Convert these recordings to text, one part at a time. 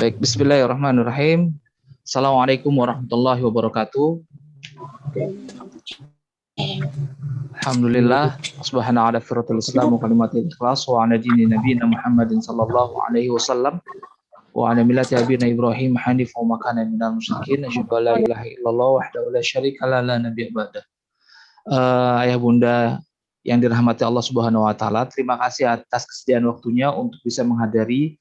Baik, bismillahirrahmanirrahim. Assalamualaikum warahmatullahi wabarakatuh. Alhamdulillah, subhanahu ala firatul islam wa kalimatil ikhlas wa ala dini nabiyina Muhammadin sallallahu alaihi wasallam wa ala millati abina Ibrahim hanif wa makana minal musyrikin asyhadu an la ilaha illallah wahdahu la syarika la nabiyya ba'da. Ayah bunda yang dirahmati Allah Subhanahu wa taala, terima kasih atas kesediaan waktunya untuk bisa menghadiri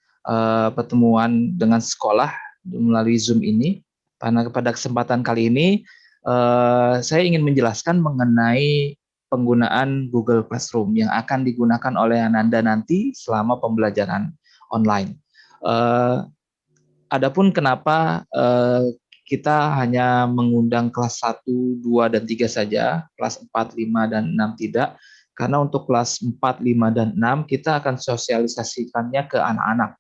pertemuan dengan sekolah melalui Zoom ini. Karena pada kesempatan kali ini saya ingin menjelaskan mengenai penggunaan Google Classroom yang akan digunakan oleh Ananda nanti selama pembelajaran online. Adapun kenapa kita hanya mengundang kelas 1, 2, dan 3 saja, kelas 4, 5, dan 6 tidak, karena untuk kelas 4, 5, dan 6 kita akan sosialisasikannya ke anak-anak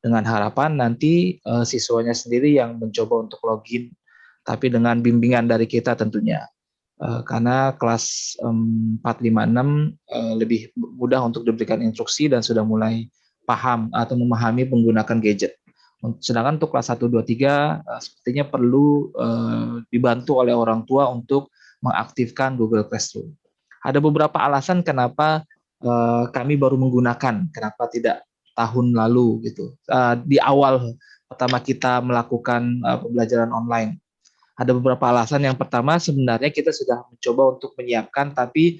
dengan harapan nanti siswanya sendiri yang mencoba untuk login, tapi dengan bimbingan dari kita tentunya. Karena kelas 4, 5, 6 lebih mudah untuk diberikan instruksi dan sudah mulai paham atau memahami menggunakan gadget. Sedangkan untuk kelas 1, 2, 3 sepertinya perlu dibantu oleh orang tua untuk mengaktifkan Google Classroom. Ada beberapa alasan kenapa kami baru menggunakan, kenapa tidak tahun lalu gitu. Di awal pertama kita melakukan pembelajaran online. Ada beberapa alasan. Yang pertama, sebenarnya kita sudah mencoba untuk menyiapkan, tapi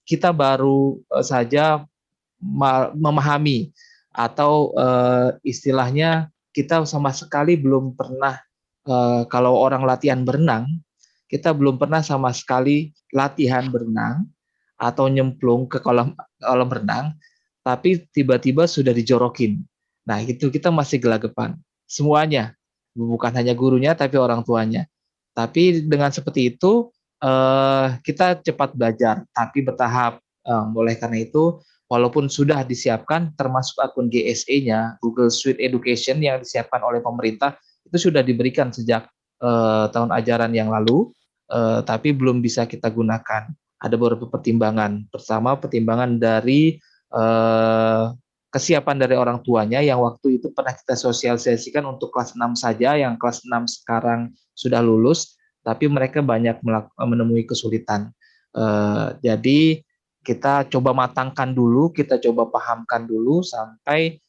kita baru saja memahami atau istilahnya kita sama sekali belum pernah, kalau orang latihan berenang, kita belum pernah sama sekali latihan berenang atau nyemplung ke kolam renang, tapi tiba-tiba sudah dijorokin. Nah, itu kita masih gelagapan. Semuanya, bukan hanya gurunya, tapi orang tuanya. Tapi dengan seperti itu, kita cepat belajar, tapi bertahap. Oleh karena itu, walaupun sudah disiapkan, termasuk akun GSE-nya, Google Suite Education yang disiapkan oleh pemerintah, itu sudah diberikan sejak tahun ajaran yang lalu, tapi belum bisa kita gunakan. Ada beberapa pertimbangan. Pertama, pertimbangan dari kesiapan dari orang tuanya yang waktu itu pernah kita sosialisasikan untuk kelas 6 saja, yang kelas 6 sekarang sudah lulus, tapi mereka banyak menemui kesulitan. Jadi kita coba matangkan dulu, kita coba pahamkan dulu sampai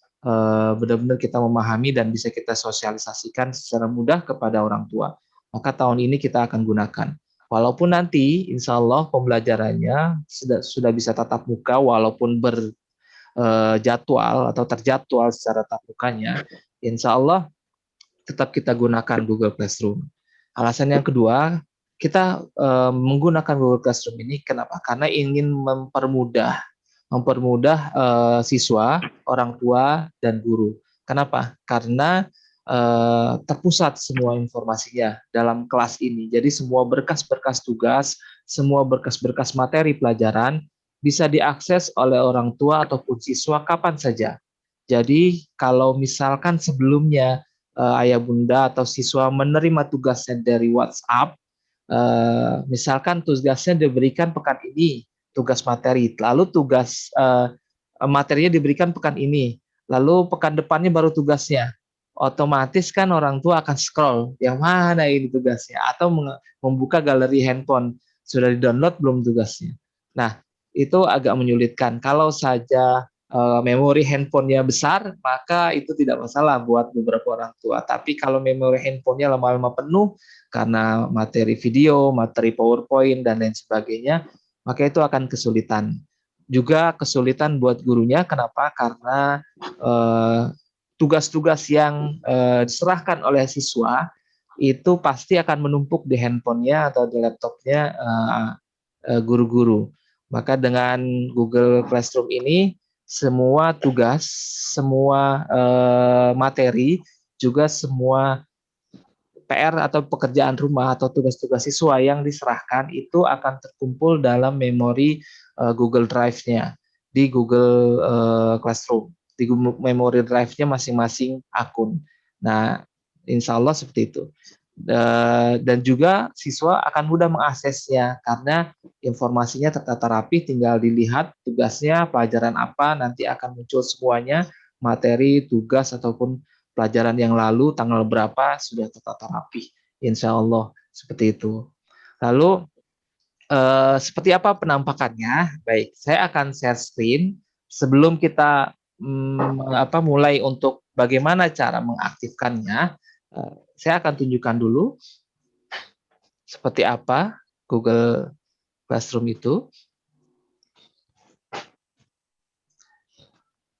benar-benar kita memahami dan bisa kita sosialisasikan secara mudah kepada orang tua. Maka tahun ini kita akan gunakan. Walaupun nanti insya Allah pembelajarannya sudah bisa tatap muka, walaupun berjadwal atau terjadwal secara tatap mukanya, insya Allah tetap kita gunakan Google Classroom. Alasan yang kedua, kita menggunakan Google Classroom ini kenapa? Karena ingin mempermudah siswa, orang tua, dan guru. Kenapa? Karena terpusat semua informasinya dalam kelas ini. Jadi semua berkas-berkas tugas, semua berkas-berkas materi pelajaran bisa diakses oleh orang tua ataupun siswa kapan saja. Jadi kalau misalkan sebelumnya ayah bunda atau siswa menerima tugasnya dari WhatsApp, misalkan tugasnya diberikan pekan ini, tugas materi, lalu tugas materinya diberikan pekan ini, lalu pekan depannya baru tugasnya. Otomatis kan orang tua akan scroll, yang mana ini tugasnya, atau membuka galeri handphone, sudah di-download belum tugasnya. Nah, itu agak menyulitkan. Kalau saja memori handphonenya besar, maka itu tidak masalah buat beberapa orang tua. Tapi kalau memori handphonenya lama-lama penuh karena materi video, materi PowerPoint, dan lain sebagainya, maka itu akan kesulitan. Juga kesulitan buat gurunya, kenapa? Karena tugas-tugas yang diserahkan oleh siswa itu pasti akan menumpuk di handphonenya atau di laptopnya guru-guru. Maka dengan Google Classroom ini, semua tugas, semua materi, juga semua PR atau pekerjaan rumah atau tugas-tugas siswa yang diserahkan itu akan terkumpul dalam memori Google Drive-nya di Google Classroom. Di memori drive-nya masing-masing akun. Nah, insya Allah seperti itu. Dan juga siswa akan mudah mengaksesnya karena informasinya tertata rapi, tinggal dilihat tugasnya, pelajaran apa, nanti akan muncul semuanya, materi, tugas, ataupun pelajaran yang lalu tanggal berapa sudah tertata rapi. Insya Allah seperti itu. Lalu seperti apa penampakannya? Baik, saya akan share screen sebelum kita mulai untuk bagaimana cara mengaktifkannya. Saya akan tunjukkan dulu seperti apa Google Classroom itu.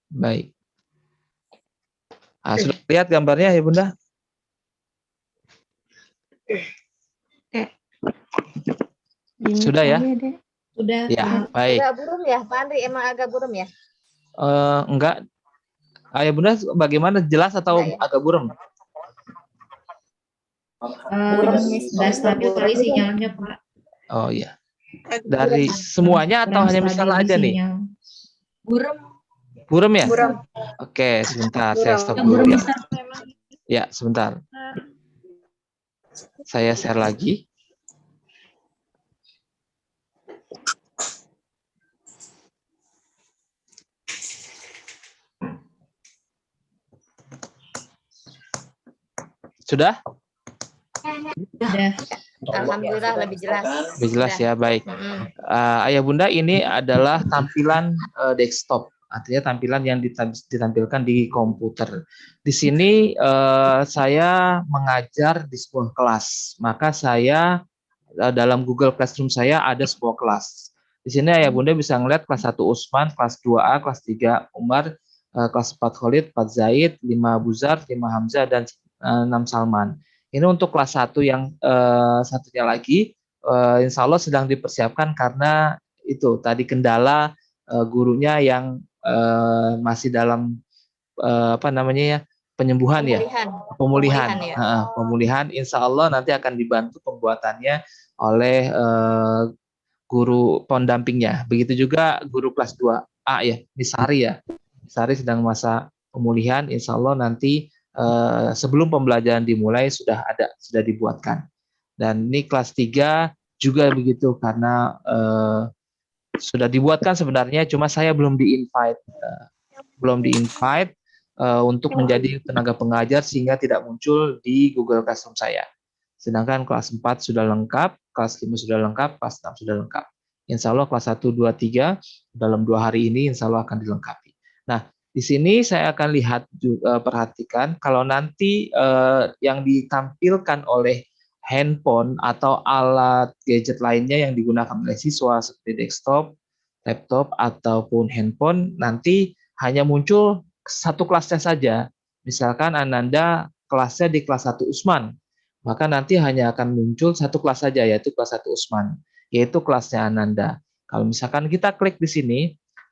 Baik. Sudah lihat gambarnya ya Bunda? Sudah ya? Sudah. Ya, baik. Agak buram ya, Pak Andri? Emang agak buram ya? Enggak. Ayah Bunda bagaimana, jelas atau Enggak ya? agak buram? Sudah stabil kali sinyalnya, Pak. Oh iya. Dari semuanya atau hanya misalnya aja nih? Buram. Buram ya? Buram. Oke, sebentar. Buram. Saya stop dulu ya. Ya, sebentar. Saya share lagi. Sudah? Sudah. Alhamdulillah lebih jelas. Lebih jelas ya, baik. Ayah Bunda, ini adalah tampilan desktop, artinya tampilan yang ditampilkan di komputer. Di sini saya mengajar di sebuah kelas, maka saya dalam Google Classroom saya ada sebuah kelas. Di sini Ayah Bunda bisa ngeliat kelas 1 Usman, kelas 2A, kelas 3 Umar, kelas 4 Khalid, 4 Zaid, 5 Buzar, 5 Hamzah, dan 6 Salman. Ini untuk kelas 1 yang satunya lagi, insya Allah sedang dipersiapkan karena itu tadi kendala gurunya yang masih dalam penyembuhan pemulihan ya. Pemulihan insya Allah nanti akan dibantu pembuatannya oleh guru pendampingnya. Begitu juga guru kelas 2A ya, Misari ya. Misari sedang masa pemulihan, insya Allah nanti sebelum pembelajaran dimulai sudah dibuatkan. Dan ini kelas 3 juga begitu karena sudah dibuatkan sebenarnya, cuma saya belum di-invite untuk menjadi tenaga pengajar sehingga tidak muncul di Google Classroom saya. Sedangkan kelas 4 sudah lengkap, kelas 5 sudah lengkap, kelas 6 sudah lengkap. Insya Allah kelas 1, 2, 3 dalam 2 hari ini insya Allah akan dilengkapi. Nah, di sini saya akan lihat juga, perhatikan kalau nanti yang ditampilkan oleh handphone atau alat gadget lainnya yang digunakan oleh siswa seperti desktop, laptop, ataupun handphone, nanti hanya muncul satu kelasnya saja. Misalkan Ananda kelasnya di kelas 1 Usman, maka nanti hanya akan muncul satu kelas saja, yaitu kelas 1 Usman, yaitu kelasnya Ananda. Kalau misalkan kita klik di sini,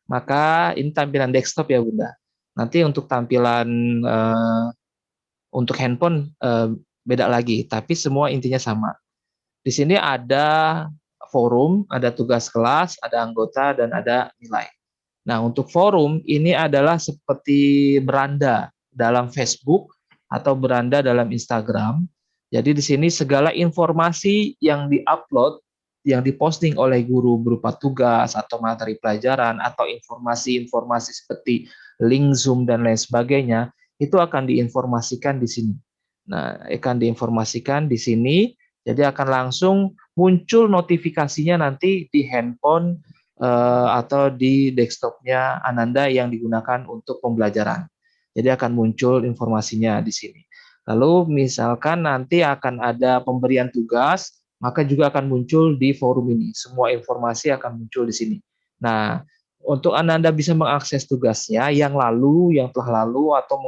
maka ini tampilan desktop ya Bunda. Nanti untuk tampilan untuk handphone beda lagi, tapi semua intinya sama. Di sini ada forum, ada tugas kelas, ada anggota, dan ada nilai. Nah, untuk forum ini adalah seperti beranda dalam Facebook atau beranda dalam Instagram. Jadi di sini segala informasi yang diupload, yang diposting oleh guru berupa tugas atau materi pelajaran atau informasi-informasi seperti link Zoom dan lain sebagainya, itu akan diinformasikan di sini. Nah, akan diinformasikan di sini, jadi akan langsung muncul notifikasinya nanti di handphone atau di desktopnya Ananda yang digunakan untuk pembelajaran. Jadi akan muncul informasinya di sini. Lalu misalkan nanti akan ada pemberian tugas, maka juga akan muncul di forum ini. Semua informasi akan muncul di sini. Nah, untuk Ananda bisa mengakses tugasnya yang lalu, yang telah lalu, atau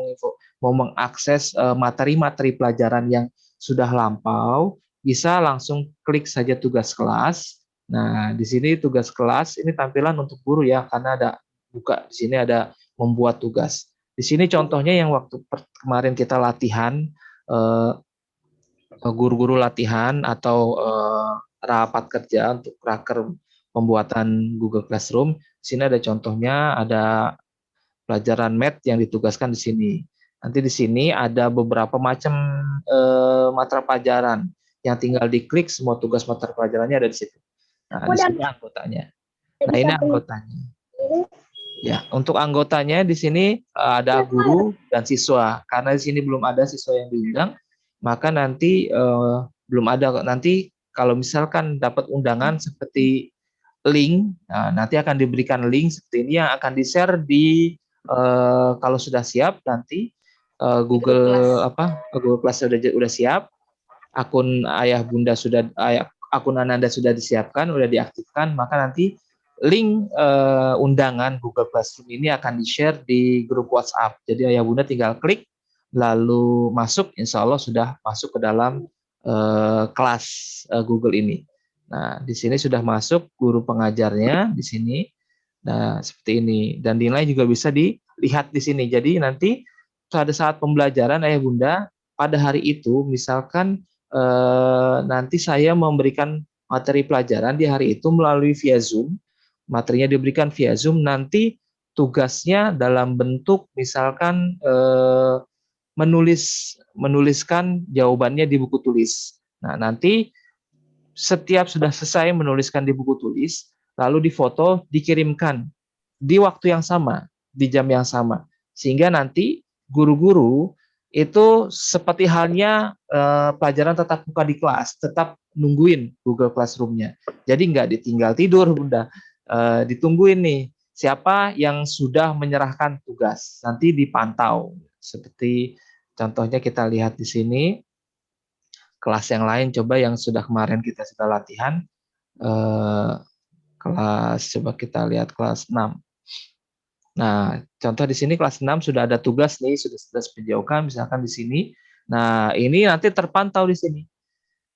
mau mengakses materi-materi pelajaran yang sudah lampau, bisa langsung klik saja tugas kelas. Nah, di sini tugas kelas ini tampilan untuk guru ya, karena ada buka di sini ada membuat tugas. Di sini contohnya yang waktu kemarin kita latihan, guru-guru latihan atau rapat kerja untuk raker pembuatan Google Classroom. Di sini ada contohnya, ada pelajaran math yang ditugaskan di sini. Nanti di sini ada beberapa macam mata pelajaran yang tinggal diklik, semua tugas mata pelajarannya ada di situ. Nah, di sini anggotanya. Nah, ini anggotanya. Ya, untuk anggotanya di sini ada guru dan siswa. Karena di sini belum ada siswa yang diundang, maka nanti belum ada. Nanti kalau misalkan dapat undangan seperti link, nah, nanti akan diberikan link seperti ini yang akan di-share di kalau sudah siap nanti Google Class udah siap, akun ayah bunda sudah akun Ananda sudah disiapkan, sudah diaktifkan, maka nanti link undangan Google Classroom ini akan di-share di grup WhatsApp. Jadi ayah bunda tinggal klik lalu masuk, insya Allah sudah masuk ke dalam kelas Google ini. Nah, di sini sudah masuk guru pengajarnya di sini. Nah, seperti ini. Dan nilai juga bisa dilihat di sini. Jadi nanti pada saat pembelajaran ayah bunda pada hari itu, misalkan nanti saya memberikan materi pelajaran di hari itu melalui via Zoom, materinya diberikan via Zoom, nanti tugasnya dalam bentuk misalkan menuliskan jawabannya di buku tulis. Nah, nanti setiap sudah selesai menuliskan di buku tulis, lalu difoto, dikirimkan di waktu yang sama, di jam yang sama. Sehingga nanti guru-guru itu seperti halnya pelajaran tetap muka di kelas, tetap nungguin Google Classroom-nya. Jadi nggak ditinggal tidur, Bunda. Ditungguin nih, siapa yang sudah menyerahkan tugas. Nanti dipantau. Seperti contohnya kita lihat di sini, kelas yang lain coba yang sudah kemarin kita sudah latihan, kelas coba kita lihat kelas 6. Nah, contoh di sini kelas 6 sudah ada tugas nih, sudah dijauhkan misalkan di sini. Nah, ini nanti terpantau di sini.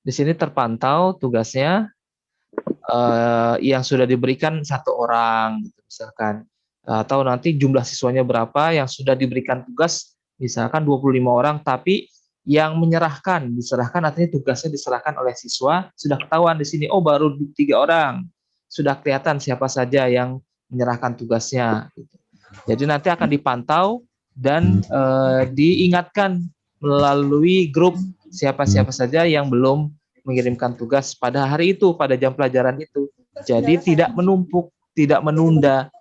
Di sini terpantau tugasnya yang sudah diberikan 1 orang gitu, misalkan. Atau nanti jumlah siswanya berapa yang sudah diberikan tugas misalkan 25 orang, tapi yang diserahkan artinya tugasnya diserahkan oleh siswa, sudah ketahuan di sini, oh baru 3 orang. Sudah kelihatan siapa saja yang menyerahkan tugasnya gitu. Jadi nanti akan dipantau dan diingatkan melalui grup siapa-siapa saja yang belum mengirimkan tugas pada hari itu, pada jam pelajaran itu. Jadi tidak menumpuk, tidak menunda,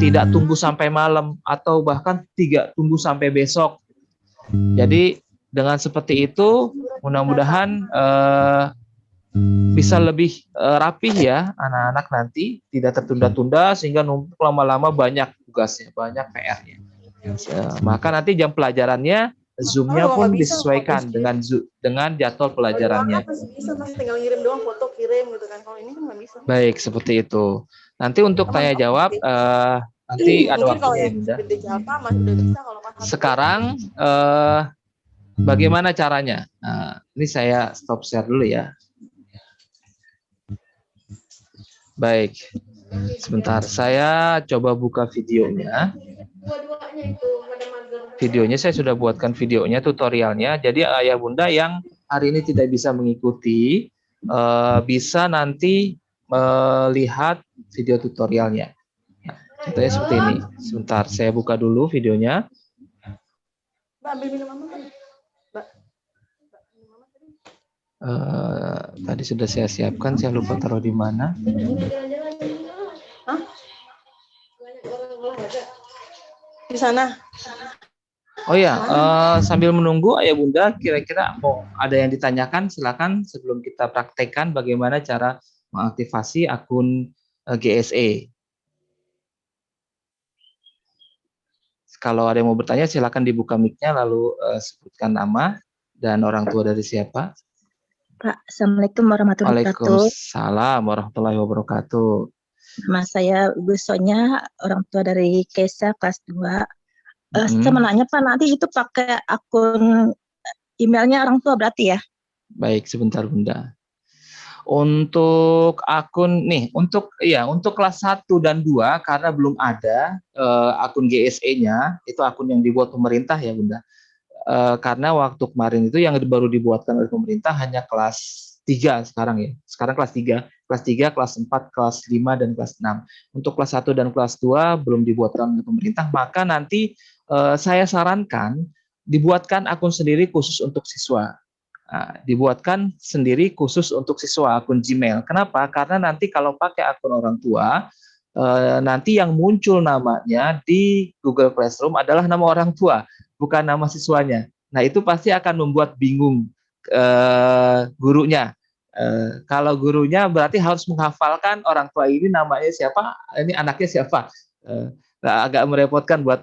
tidak tunggu sampai malam, atau bahkan tidak tunggu sampai besok. Jadi dengan seperti itu, mudah-mudahan bisa lebih rapih ya anak-anak nanti, tidak tertunda-tunda sehingga numpuk lama-lama banyak tugasnya, banyak PR-nya. Maka nanti jam pelajarannya Zoom-nya pun disesuaikan dengan jadwal pelajarannya. Bisa mas, tinggal ngirim doang foto, kirim gitu kan. Kalau ini kan nggak bisa. Baik, seperti itu. Nanti untuk tanya jawab nanti ada waktunya Bunda. Sekarang bagaimana caranya? Ini saya stop share dulu ya. Baik, sebentar. Saya coba buka videonya. Videonya saya sudah buatkan videonya, tutorialnya. Jadi ayah bunda yang hari ini tidak bisa mengikuti, bisa nanti melihat video tutorialnya. Nah, contohnya seperti ini. Sebentar, saya buka dulu videonya. Tadi sudah saya siapkan, saya lupa taruh di mana. Di sana. Oh ya, sambil menunggu ayah bunda, kira-kira mau ada yang ditanyakan, silakan sebelum kita praktekkan bagaimana cara mengaktifasi akun GSE. Kalau ada yang mau bertanya, silakan dibuka mic-nya, lalu sebutkan nama dan orang tua dari siapa. Pak, Assalamualaikum warahmatullahi wabarakatuh. Waalaikumsalam warahmatullahi wabarakatuh. Nama saya Ibu Sonya, orang tua dari Kesa kelas 2. Saya mau nanya Pak, nanti itu pakai akun emailnya orang tua berarti ya? Baik, sebentar Bunda. Untuk akun nih, untuk kelas 1 dan 2 karena belum ada akun GSE-nya, itu akun yang dibuat pemerintah ya Bunda. Karena waktu kemarin itu yang baru dibuatkan oleh pemerintah hanya kelas 3 sekarang ya. Sekarang kelas 3, kelas 4, kelas 5 dan kelas 6. Untuk kelas 1 dan kelas 2 belum dibuatkan oleh pemerintah, maka nanti saya sarankan dibuatkan akun sendiri khusus untuk siswa. Dibuatkan sendiri khusus untuk siswa akun Gmail. Kenapa? Karena nanti kalau pakai akun orang tua, nanti yang muncul namanya di Google Classroom adalah nama orang tua, bukan nama siswanya. Nah, itu pasti akan membuat bingung gurunya. Kalau gurunya berarti harus menghafalkan orang tua ini namanya siapa, ini anaknya siapa. Nah, agak merepotkan buat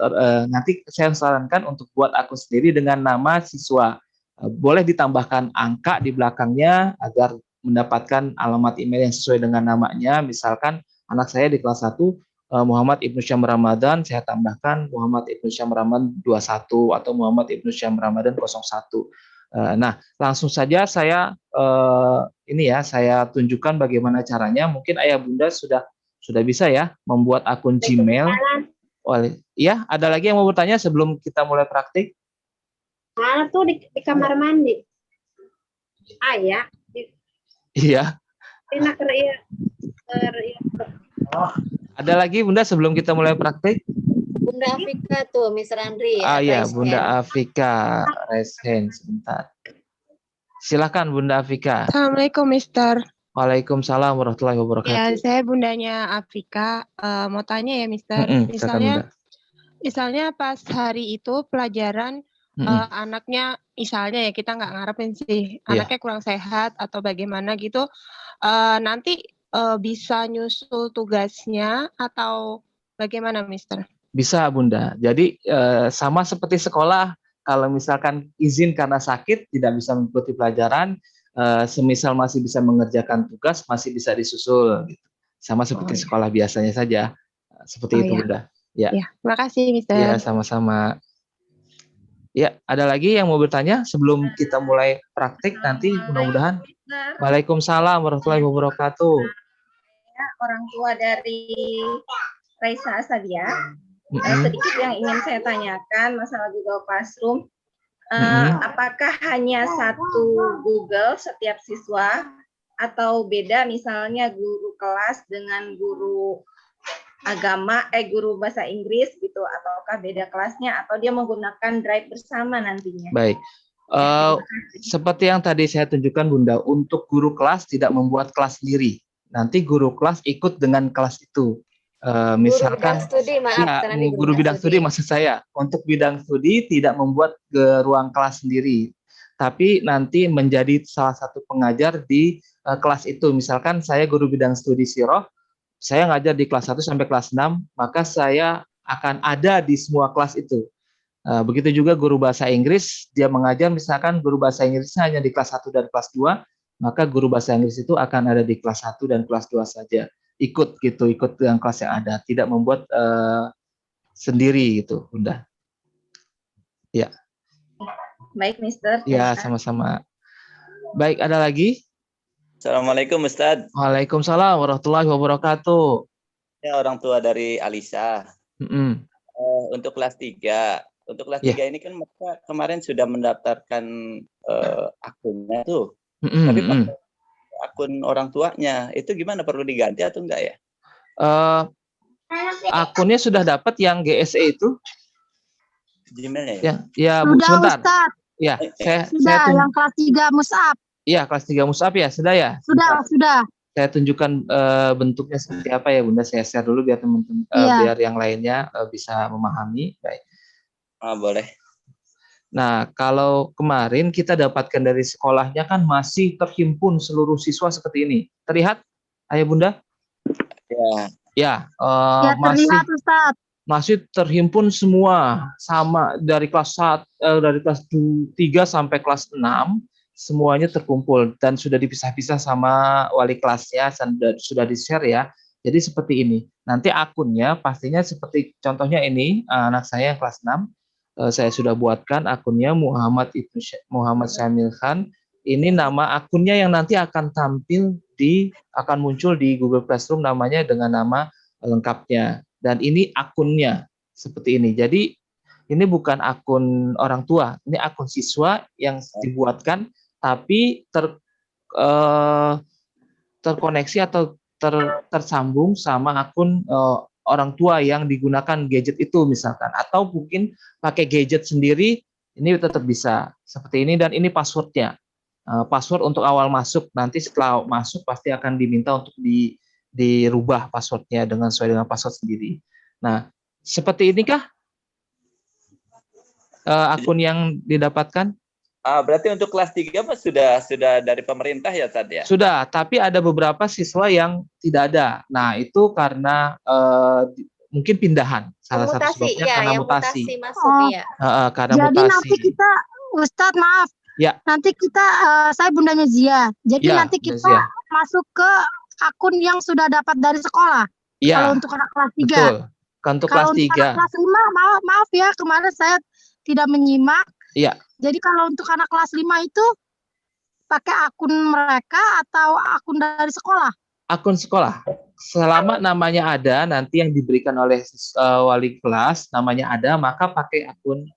nanti saya sarankan untuk buat akun sendiri dengan nama siswa. Boleh ditambahkan angka di belakangnya agar mendapatkan alamat email yang sesuai dengan namanya. Misalkan anak saya di kelas 1 Muhammad Ibnu Syam Ramadan, saya tambahkan Muhammad Ibnu Syam Ramadan 21 atau Muhammad Ibnu Syam Ramadan 01. Nah, langsung saja saya saya tunjukkan bagaimana caranya. Mungkin ayah bunda sudah bisa ya membuat akun Gmail. Iya, ada lagi yang mau bertanya sebelum kita mulai praktik? Mana tuh di kamar mandi? Ya. Iya. Enak ya. Ada lagi Bunda sebelum kita mulai praktik? Bunda Afika tuh, Mr. Andri. Iya, Bunda Afika, raise hand sebentar. Silakan Bunda Afika. Assalamualaikum, Mister. Waalaikumsalam warahmatullahi wabarakatuh. Ya, saya bundanya Afika. Mau tanya ya, Mister. Misalnya pas hari itu pelajaran anaknya, misalnya ya kita nggak ngarepin sih, anaknya kurang sehat atau bagaimana gitu, nanti bisa nyusul tugasnya atau bagaimana, Mister? Bisa, Bunda. Jadi sama seperti sekolah, kalau misalkan izin karena sakit tidak bisa mengikuti pelajaran, semisal masih bisa mengerjakan tugas, masih bisa disusul. Gitu. Sama seperti sekolah biasanya saja. Seperti itu, Bunda. Ya. Terima kasih, Mister. Ya, sama-sama. Ya, ada lagi yang mau bertanya sebelum kita mulai praktik nanti mudah-mudahan. Waalaikumsalam warahmatullahi wabarakatuh. Orang tua dari Raisa Asadia. Sedikit yang ingin saya tanyakan masalah Google Classroom. Apakah hanya satu Google setiap siswa atau beda misalnya guru kelas dengan guru agama, guru bahasa Inggris gitu, ataukah beda kelasnya atau dia menggunakan drive bersama nantinya? Baik. Seperti yang tadi saya tunjukkan Bunda, untuk guru kelas tidak membuat kelas sendiri. Nanti guru kelas ikut dengan kelas itu. Misalkan guru bidang studi maksud saya. Untuk bidang studi tidak membuat ke ruang kelas sendiri, tapi nanti menjadi salah satu pengajar di kelas itu. Misalkan saya guru bidang studi Siroh, saya ngajar di kelas 1 sampai kelas 6, maka saya akan ada di semua kelas itu. Begitu juga guru bahasa Inggris, dia mengajar misalkan guru bahasa Inggrisnya hanya di kelas 1 dan kelas 2, maka guru bahasa Inggris itu akan ada di kelas 1 dan kelas 2 saja. Ikut dengan kelas yang ada, tidak membuat sendiri gitu, Bunda. Ya. Baik, Mister. Ya, sama-sama. Baik, ada lagi? Assalamualaikum, Ustadz. Waalaikumsalam warahmatullahi wabarakatuh. Ya, orang tua dari Alisa. Untuk kelas 3. Untuk kelas 3 ini kan mereka kemarin sudah mendaftarkan akunnya tuh. Tapi pakai akun orang tuanya. Itu gimana? Perlu diganti atau enggak ya? Akunnya sudah dapat yang GSE itu? Gmailnya ya? Ya, Bu, sebentar. Ustaz. Ya, sudah yang kelas 3 Mus'ab. Iya, kelas 3 Mus'ab ya, sudah ya? Sudah. Saya tunjukkan bentuknya seperti apa ya, Bunda. Saya share dulu biar teman-teman, biar yang lainnya bisa memahami. Baik. Boleh. Nah, kalau kemarin kita dapatkan dari sekolahnya kan masih terhimpun seluruh siswa seperti ini. Terlihat, Ayah Bunda? Ya. Terlihat, Ustaz. Masih terhimpun semua, sama dari kelas 3 sampai kelas 6. Semuanya terkumpul dan sudah dipisah-pisah sama wali kelasnya, sudah di-share ya. Jadi seperti ini. Nanti akunnya pastinya seperti contohnya ini, anak saya yang kelas 6, saya sudah buatkan akunnya Muhammad Syamil Khan. Ini nama akunnya yang nanti akan akan muncul di Google Classroom namanya dengan nama lengkapnya. Dan ini akunnya seperti ini. Jadi ini bukan akun orang tua, ini akun siswa yang dibuatkan tapi terkoneksi atau tersambung sama akun orang tua yang digunakan gadget itu misalkan, atau mungkin pakai gadget sendiri, ini tetap bisa seperti ini. Dan ini passwordnya, password untuk awal masuk, nanti setelah masuk pasti akan diminta untuk dirubah passwordnya sesuai dengan password sendiri. Nah, seperti inikah akun yang didapatkan? Berarti untuk kelas 3 Mas sudah dari pemerintah ya Tad ya? Sudah, tapi ada beberapa siswa yang tidak ada. Nah, itu karena mungkin pindahan. Salah satu sebabnya karena mutasi. Karena Jadi mutasi. nanti kita, Ustadz maaf, Ya. nanti kita, saya bundanya Zia. Jadi Ya, nanti kita Zia. masuk ke akun yang sudah dapat dari sekolah. Iya. Kalau untuk anak kelas 3. Betul. Untuk Kalau kelas untuk 3. anak kelas 5, maaf ya, kemarin saya tidak menyimak. Iya. Jadi kalau untuk anak kelas 5 itu pakai akun mereka atau akun dari sekolah? Akun sekolah. Selama namanya ada, nanti yang diberikan oleh wali kelas, namanya ada, maka pakai akun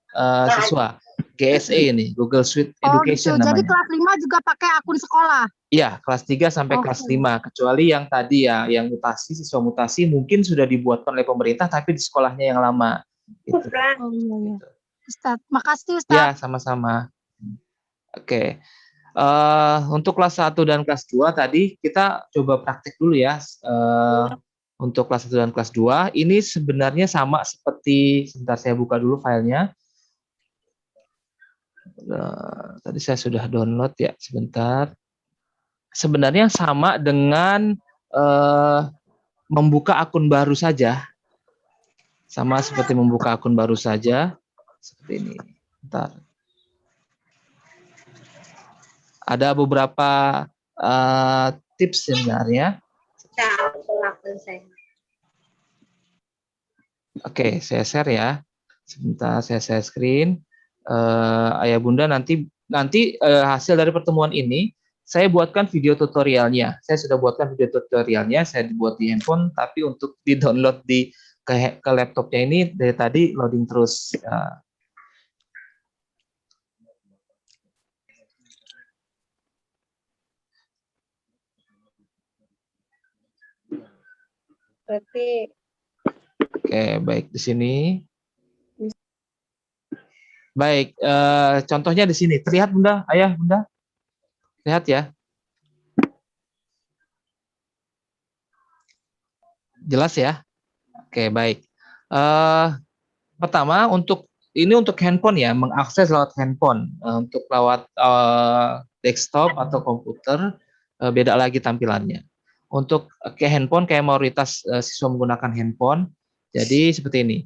siswa. GSE ini, Google Suite Education gitu. namanya. Jadi kelas 5 juga pakai akun sekolah? Iya, kelas 3 sampai kelas 5. Kecuali yang tadi ya, yang mutasi, siswa mutasi mungkin sudah dibuatkan oleh pemerintah, tapi di sekolahnya yang lama. Gitu. Iya. Ustadz, makasih Ustadz. Ya, sama-sama. Oke. Untuk kelas 1 dan kelas 2 tadi kita coba praktik dulu ya. Untuk kelas 1 dan kelas 2 ini sebenarnya sama seperti, sebentar saya buka dulu filenya. Tadi saya sudah download ya, sebentar. Sebenarnya sama dengan membuka akun baru saja. Sama seperti membuka akun baru saja. Seperti ini. Bentar. Ada beberapa tips sebenarnya. Oke, saya share ya. Sebentar saya share screen. Ayah Bunda nanti hasil dari pertemuan ini saya buatkan video tutorialnya. Saya sudah buatkan video tutorialnya. Saya dibuat di handphone, tapi untuk di download ke laptopnya ini dari tadi loading terus. Berarti Oke, baik di sini. Baik, contohnya di sini. Terlihat Bunda, Ayah, Bunda? Lihat ya. Jelas ya? Oke, baik. Pertama, untuk handphone ya, mengakses lewat handphone. Untuk lewat desktop atau komputer, beda lagi tampilannya. Untuk ke handphone, kayak mayoritas siswa menggunakan handphone. Jadi seperti ini.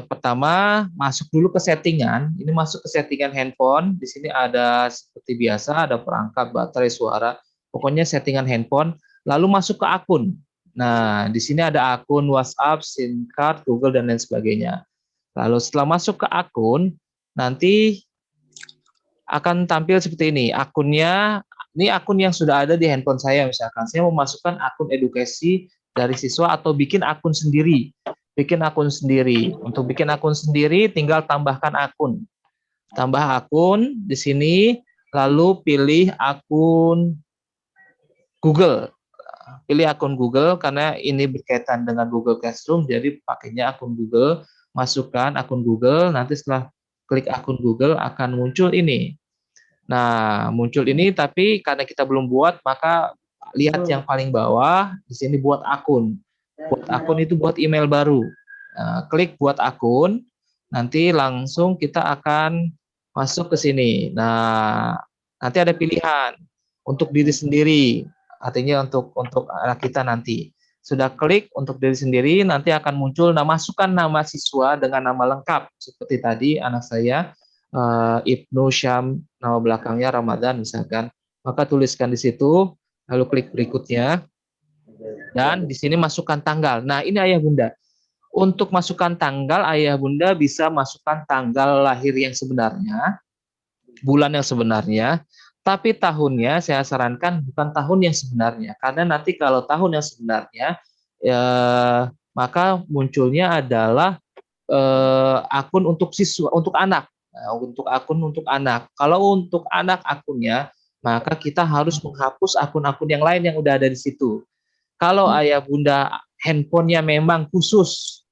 Pertama, masuk dulu ke settingan. Ini masuk ke settingan handphone. Di sini ada seperti biasa, ada perangkat, baterai, suara. Pokoknya settingan handphone. Lalu masuk ke akun. Nah, di sini ada akun WhatsApp, SIM card, Google, dan lain sebagainya. Lalu setelah masuk ke akun, nanti akan tampil seperti ini. Akunnya, ini akun yang sudah ada di handphone saya misalkan. Saya mau masukkan akun edukasi dari siswa atau bikin akun sendiri. Untuk bikin akun sendiri, tinggal tambahkan akun. Tambah akun di sini, lalu pilih akun Google. Pilih akun Google karena ini berkaitan dengan Google Classroom, jadi pakainya akun Google. Masukkan akun Google, nanti setelah klik akun Google akan muncul ini. Nah, muncul ini, tapi karena kita belum buat, maka lihat yang paling bawah, di sini buat akun. Buat akun itu buat email baru. Nah, klik buat akun, nanti langsung kita akan masuk ke sini. Nah, nanti ada pilihan untuk diri sendiri, artinya untuk anak kita nanti. Sudah klik untuk diri sendiri, nanti akan muncul masukkan nama siswa dengan nama lengkap. Seperti tadi anak saya, Ibnu Syam, nama belakangnya Ramadan misalkan. Maka tuliskan di situ, lalu klik berikutnya. Dan di sini masukkan tanggal. Nah, ini Ayah Bunda. Untuk masukkan tanggal, Ayah Bunda bisa masukkan tanggal lahir yang sebenarnya, bulan yang sebenarnya, tapi tahunnya saya sarankan bukan tahun yang sebenarnya. Karena nanti kalau tahun yang sebenarnya, maka munculnya adalah akun untuk siswa, untuk anak. Nah, untuk akun untuk anak. Kalau untuk anak akunnya, maka kita harus menghapus akun-akun yang lain yang udah ada di situ. Kalau Ayah Bunda handphonenya memang khusus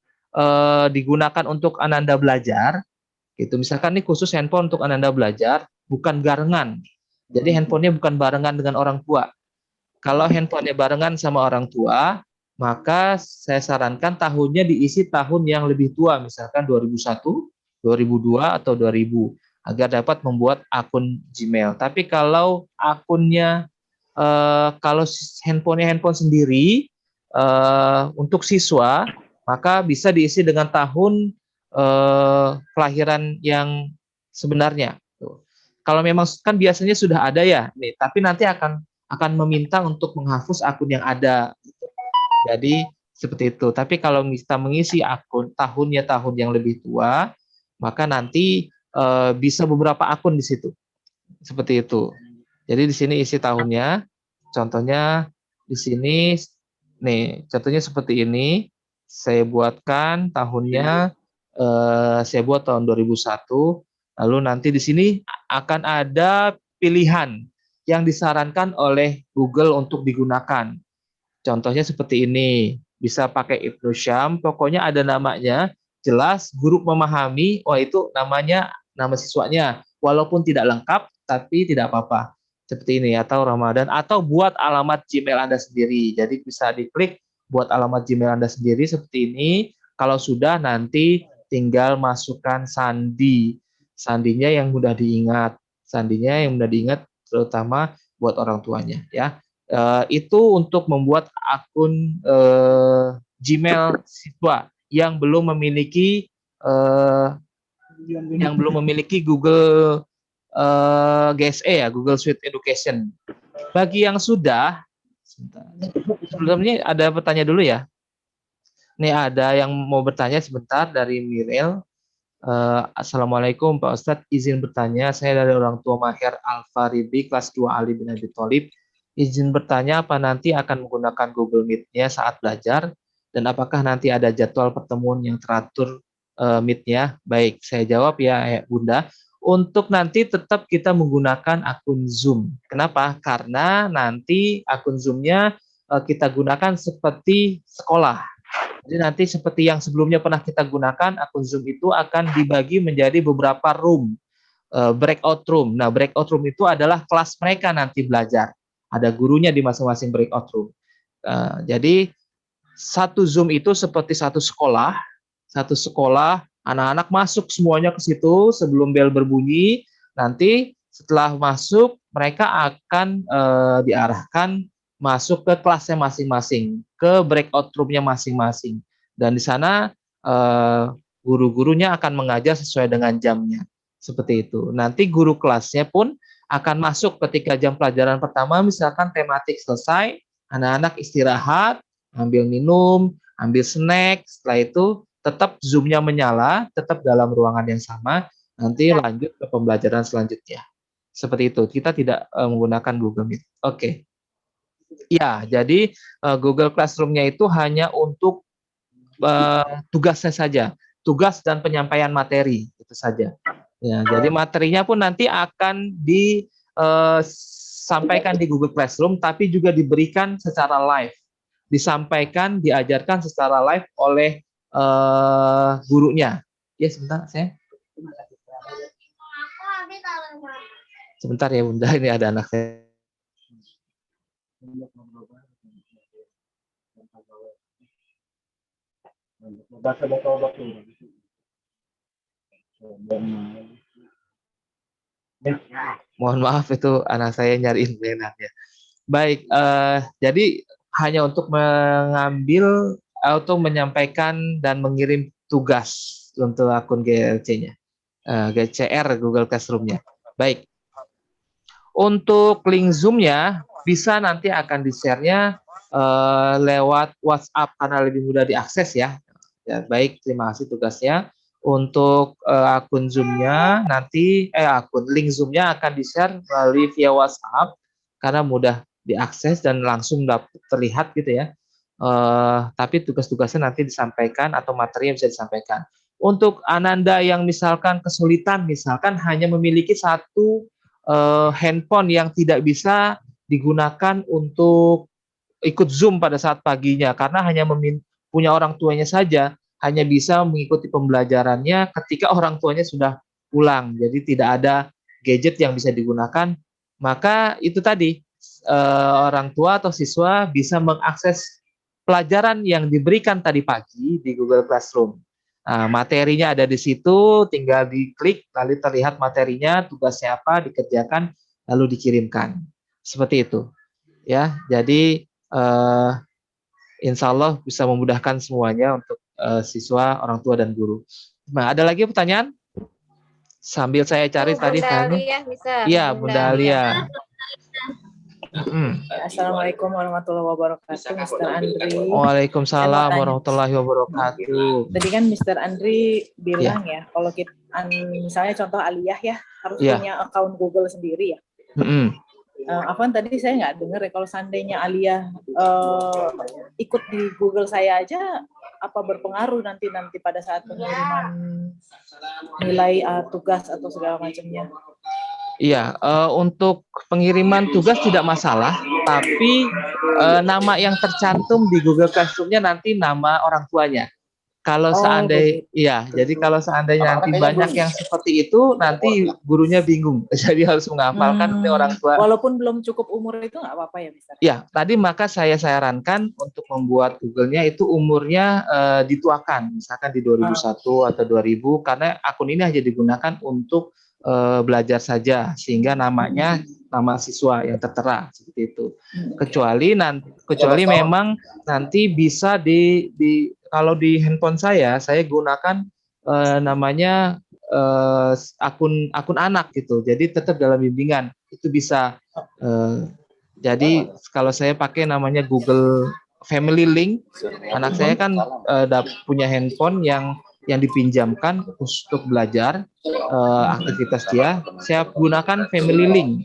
digunakan untuk Ananda belajar, gitu. Misalkan ini khusus handphone untuk Ananda belajar, bukan barengan. Jadi handphonenya bukan barengan dengan orang tua. Kalau handphonenya barengan sama orang tua, maka saya sarankan tahunnya diisi tahun yang lebih tua, misalkan 2001, 2002, atau 2000, agar dapat membuat akun Gmail. Tapi kalau akunnya, kalau handphonenya handphone sendiri, untuk siswa, maka bisa diisi dengan tahun kelahiran yang sebenarnya. Kalau memang kan biasanya sudah ada ya, nih, tapi nanti akan meminta untuk menghapus akun yang ada. Jadi seperti itu. Tapi kalau kita mengisi akun tahunnya tahun yang lebih tua, maka nanti bisa beberapa akun di situ. Seperti itu. Jadi di sini isi tahunnya. Contohnya di sini, nih, contohnya seperti ini. Saya buatkan tahunnya, saya buat tahun 2001. Lalu nanti di sini akan ada pilihan yang disarankan oleh Google untuk digunakan. Contohnya seperti ini, bisa pakai Ibnu Syam, pokoknya ada namanya, jelas, guru memahami, itu namanya, nama siswanya, walaupun tidak lengkap, tapi tidak apa-apa. Seperti ini, atau Ramadan, atau buat alamat Gmail Anda sendiri. Jadi bisa diklik buat alamat Gmail Anda sendiri seperti ini. Kalau sudah, nanti tinggal masukkan sandi. Sandinya yang mudah diingat. Sandinya yang mudah diingat, terutama buat orang tuanya, ya. Itu untuk membuat akun Gmail siswa yang belum memiliki Google GSE, ya, Google Suite Education. Bagi yang sudah, sebelumnya ada bertanya dulu ya. Nih ada yang mau bertanya sebentar dari Mirel. Assalamualaikum Pak Ustadz, izin bertanya, saya dari orang tua Maher Al-Faribi, kelas 2 Ali bin Abi Thalib. Izin bertanya, apa nanti akan menggunakan Google Meet-nya saat belajar, dan apakah nanti ada jadwal pertemuan yang teratur Meet-nya? Baik, saya jawab ya Bunda. Untuk nanti tetap kita menggunakan akun Zoom. Kenapa? Karena nanti akun Zoom-nya kita gunakan seperti sekolah. Jadi nanti seperti yang sebelumnya pernah kita gunakan, akun Zoom itu akan dibagi menjadi beberapa room, breakout room. Nah, breakout room itu adalah kelas mereka nanti belajar. Ada gurunya di masing-masing breakout room. Jadi satu Zoom itu seperti satu sekolah, anak-anak masuk semuanya ke situ sebelum bel berbunyi. Nanti setelah masuk, mereka akan diarahkan masuk ke kelasnya masing-masing, ke breakout room-nya masing-masing. Dan di sana guru-gurunya akan mengajar sesuai dengan jamnya. Seperti itu. Nanti guru kelasnya pun akan masuk ketika jam pelajaran pertama, misalkan tematik selesai, anak-anak istirahat, ambil minum, ambil snack, setelah itu tetap Zoom-nya menyala, tetap dalam ruangan yang sama, nanti lanjut ke pembelajaran selanjutnya. Seperti itu, kita tidak menggunakan Google Meet. Oke. Ya, jadi Google Classroom-nya itu hanya untuk tugasnya saja, tugas dan penyampaian materi, itu saja. Ya, jadi materinya pun nanti akan disampaikan di Google Classroom, tapi juga diberikan secara live, disampaikan, diajarkan secara live oleh gurunya. Ya, sebentar, sebentar ya Bunda, ini ada anak saya. Mohon maaf, itu anak saya nyariin mainannya. Baik, jadi hanya untuk mengambil atau menyampaikan dan mengirim tugas untuk akun GLC-nya, GCR Google Classroom-nya. Baik, untuk link Zoom-nya bisa nanti akan di-share-nya lewat WhatsApp karena lebih mudah diakses ya. Ya, baik, terima kasih tugasnya. Untuk akun Zoom-nya nanti akun link Zoom-nya akan di-share melalui via WhatsApp karena mudah diakses dan langsung terlihat gitu ya. Tapi tugas-tugasnya nanti disampaikan atau materi yang bisa disampaikan. Untuk Ananda yang misalkan kesulitan, misalkan hanya memiliki satu handphone yang tidak bisa digunakan untuk ikut Zoom pada saat paginya karena hanya punya orang tuanya saja, hanya bisa mengikuti pembelajarannya ketika orang tuanya sudah pulang. Jadi tidak ada gadget yang bisa digunakan. Maka itu tadi, orang tua atau siswa bisa mengakses pelajaran yang diberikan tadi pagi di Google Classroom. Nah, materinya ada di situ, tinggal diklik, lalu terlihat materinya, tugasnya apa, dikerjakan, lalu dikirimkan. Seperti itu. Ya, jadi insya Allah bisa memudahkan semuanya untuk siswa, orang tua, dan guru. Nah, ada lagi pertanyaan? Sambil saya cari tadi tanya. Iya, Bunda Alia. Assalamualaikum warahmatullahi wabarakatuh, Mr. Andri. Waalaikumsalam warahmatullahi wabarakatuh. Tadi kan Mr. Andri bilang ya, kalau kita misalnya contoh Aliyah ya, harus punya akun Google sendiri ya. Afwan tadi saya nggak dengar ya, kalau seandainya Aliyah ikut di Google saya aja, apa berpengaruh nanti pada saat pengiriman nilai tugas atau segala macamnya? Iya, untuk pengiriman tugas tidak masalah, tapi nama yang tercantum di Google Classroom-nya nanti nama orang tuanya. Kalau jadi kalau seandainya nanti banyak yang seperti itu, nanti gurunya bingung, jadi harus menghafalkan orang tua. Walaupun belum cukup umur itu nggak apa-apa ya, Mister? Ya, tadi maka saya sarankan untuk membuat Google-nya itu umurnya dituakan, misalkan di 2001 atau 2000, karena akun ini hanya digunakan untuk belajar saja, sehingga namanya nama siswa yang tertera seperti itu. Kecuali memang nanti bisa kalau di handphone saya gunakan namanya akun anak gitu. Jadi tetap dalam bimbingan itu bisa. Jadi kalau saya pakai namanya Google Family Link, anak saya kan punya handphone yang dipinjamkan untuk belajar aktivitas dia. Saya gunakan Family Link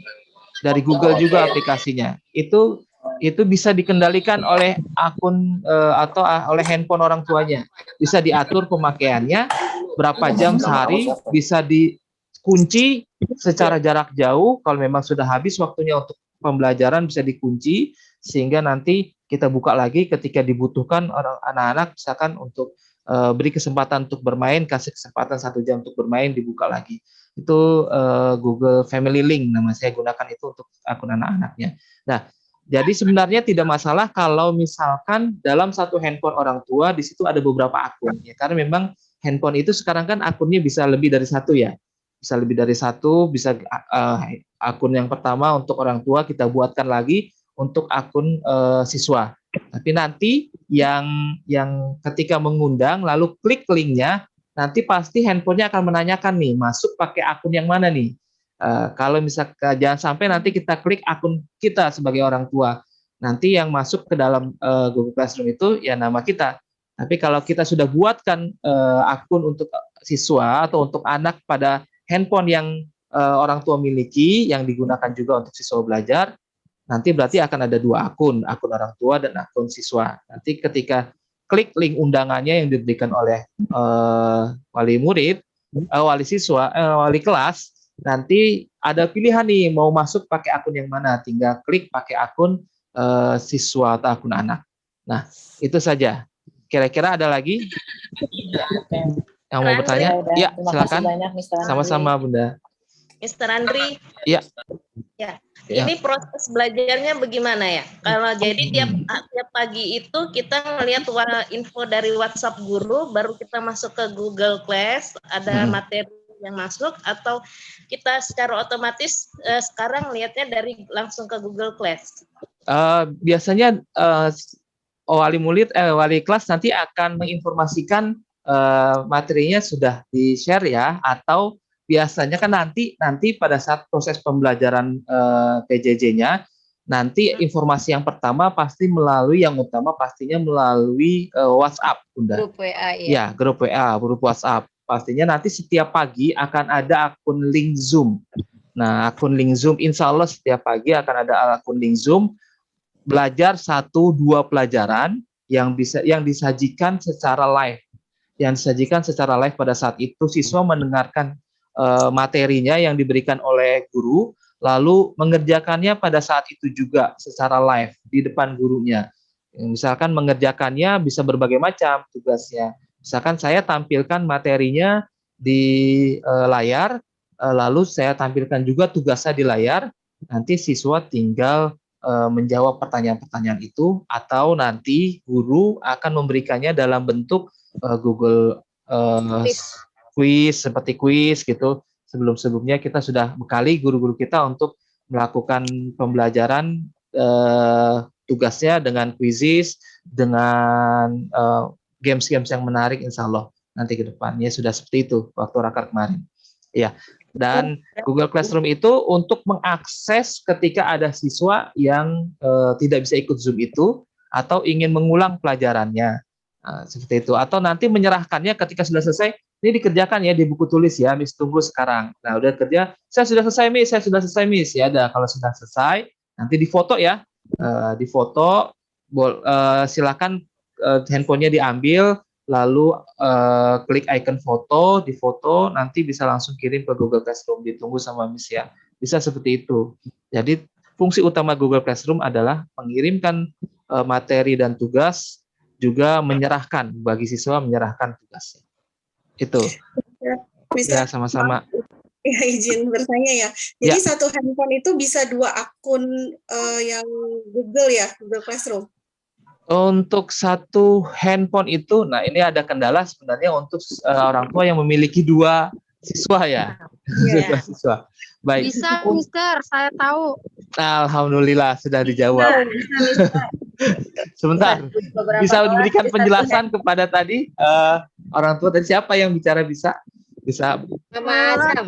dari Google juga aplikasinya. Itu bisa dikendalikan oleh akun atau oleh handphone orang tuanya. Bisa diatur pemakaiannya berapa jam sehari, bisa dikunci secara jarak jauh. Kalau memang sudah habis waktunya untuk pembelajaran bisa dikunci, sehingga nanti kita buka lagi ketika dibutuhkan anak-anak, misalkan untuk beri kesempatan untuk bermain, kasih kesempatan 1 jam untuk bermain, dibuka lagi. Itu Google Family Link, nama saya gunakan itu untuk akun anak-anaknya. Nah, jadi sebenarnya tidak masalah kalau misalkan dalam satu handphone orang tua di situ ada beberapa akun, ya, karena memang handphone itu sekarang kan akunnya bisa lebih dari satu ya, bisa lebih dari satu, bisa akun yang pertama untuk orang tua kita buatkan lagi untuk akun siswa. Tapi nanti yang ketika mengundang lalu klik linknya, nanti pasti handphonenya akan menanyakan nih, masuk pakai akun yang mana nih? Kalau misalkan jangan sampai nanti kita klik akun kita sebagai orang tua, nanti yang masuk ke dalam Google Classroom itu ya nama kita. Tapi kalau kita sudah buatkan akun untuk siswa atau untuk anak pada handphone yang orang tua miliki, yang digunakan juga untuk siswa belajar, nanti berarti akan ada 2 akun orang tua dan akun siswa. Nanti ketika klik link undangannya yang diberikan oleh wali murid, wali siswa, wali kelas, nanti ada pilihan nih mau masuk pakai akun yang mana, tinggal klik pakai akun siswa atau akun anak. Nah, itu saja. Kira-kira ada lagi yang mau bertanya? Ya, silakan. Sama-sama, Bunda. Mr. Andri. Iya. Ya. Ini proses belajarnya bagaimana ya? Kalau jadi tiap pagi itu kita melihat info dari WhatsApp guru, baru kita masuk ke Google Class, ada materi yang masuk, atau kita secara otomatis sekarang lihatnya dari langsung ke Google Class? Biasanya wali kelas nanti akan menginformasikan materinya sudah di-share ya, atau biasanya kan nanti pada saat proses pembelajaran PJJ-nya, nanti informasi yang pertama pasti yang utama pastinya melalui WhatsApp, Bunda. Grup WA ya. Ya, grup WA, grup WhatsApp. Pastinya nanti setiap pagi akan ada akun link Zoom. Nah, akun link Zoom, insya Allah setiap pagi akan ada akun link Zoom, belajar 1-2 pelajaran yang disajikan secara live. Yang disajikan secara live pada saat itu siswa mendengarkan materinya yang diberikan oleh guru, lalu mengerjakannya pada saat itu juga secara live di depan gurunya. Misalkan mengerjakannya bisa berbagai macam tugasnya. Misalkan saya tampilkan materinya di layar, lalu saya tampilkan juga tugasnya di layar, nanti siswa tinggal menjawab pertanyaan-pertanyaan itu, atau nanti guru akan memberikannya dalam bentuk Google quiz, seperti quiz gitu. Sebelum-sebelumnya kita sudah bekali guru-guru kita untuk melakukan pembelajaran tugasnya dengan quizzes, dengan games-games yang menarik, insya Allah nanti ke depannya sudah seperti itu waktu raker kemarin. Ya, dan Google Classroom itu untuk mengakses ketika ada siswa yang tidak bisa ikut Zoom itu atau ingin mengulang pelajarannya, seperti itu. Atau nanti menyerahkannya ketika sudah selesai, ini dikerjakan ya di buku tulis ya, Miss tunggu sekarang. Nah, udah kerja, saya sudah selesai Miss, ya. Ada kalau sudah selesai, nanti difoto ya, difoto, silakan handphonenya diambil. Lalu klik icon foto, difoto, nanti bisa langsung kirim ke Google Classroom, ditunggu sama Miss ya. Bisa seperti itu. Jadi fungsi utama Google Classroom adalah mengirimkan materi dan tugas, juga menyerahkan, bagi siswa menyerahkan tugasnya. Itu. Ya, sama-sama. Ya, izin bertanya ya. Jadi satu handphone itu bisa 2 akun yang Google ya, Google Classroom? Untuk satu handphone itu, nah ini ada kendala sebenarnya untuk orang tua yang memiliki 2 siswa ya. Yeah. Siswa. Baik. Bisa, Mister, saya tahu. Alhamdulillah sudah dijawab. Sebentar, bisa diberikan penjelasan kepada tadi orang tua tadi, siapa yang bicara bisa?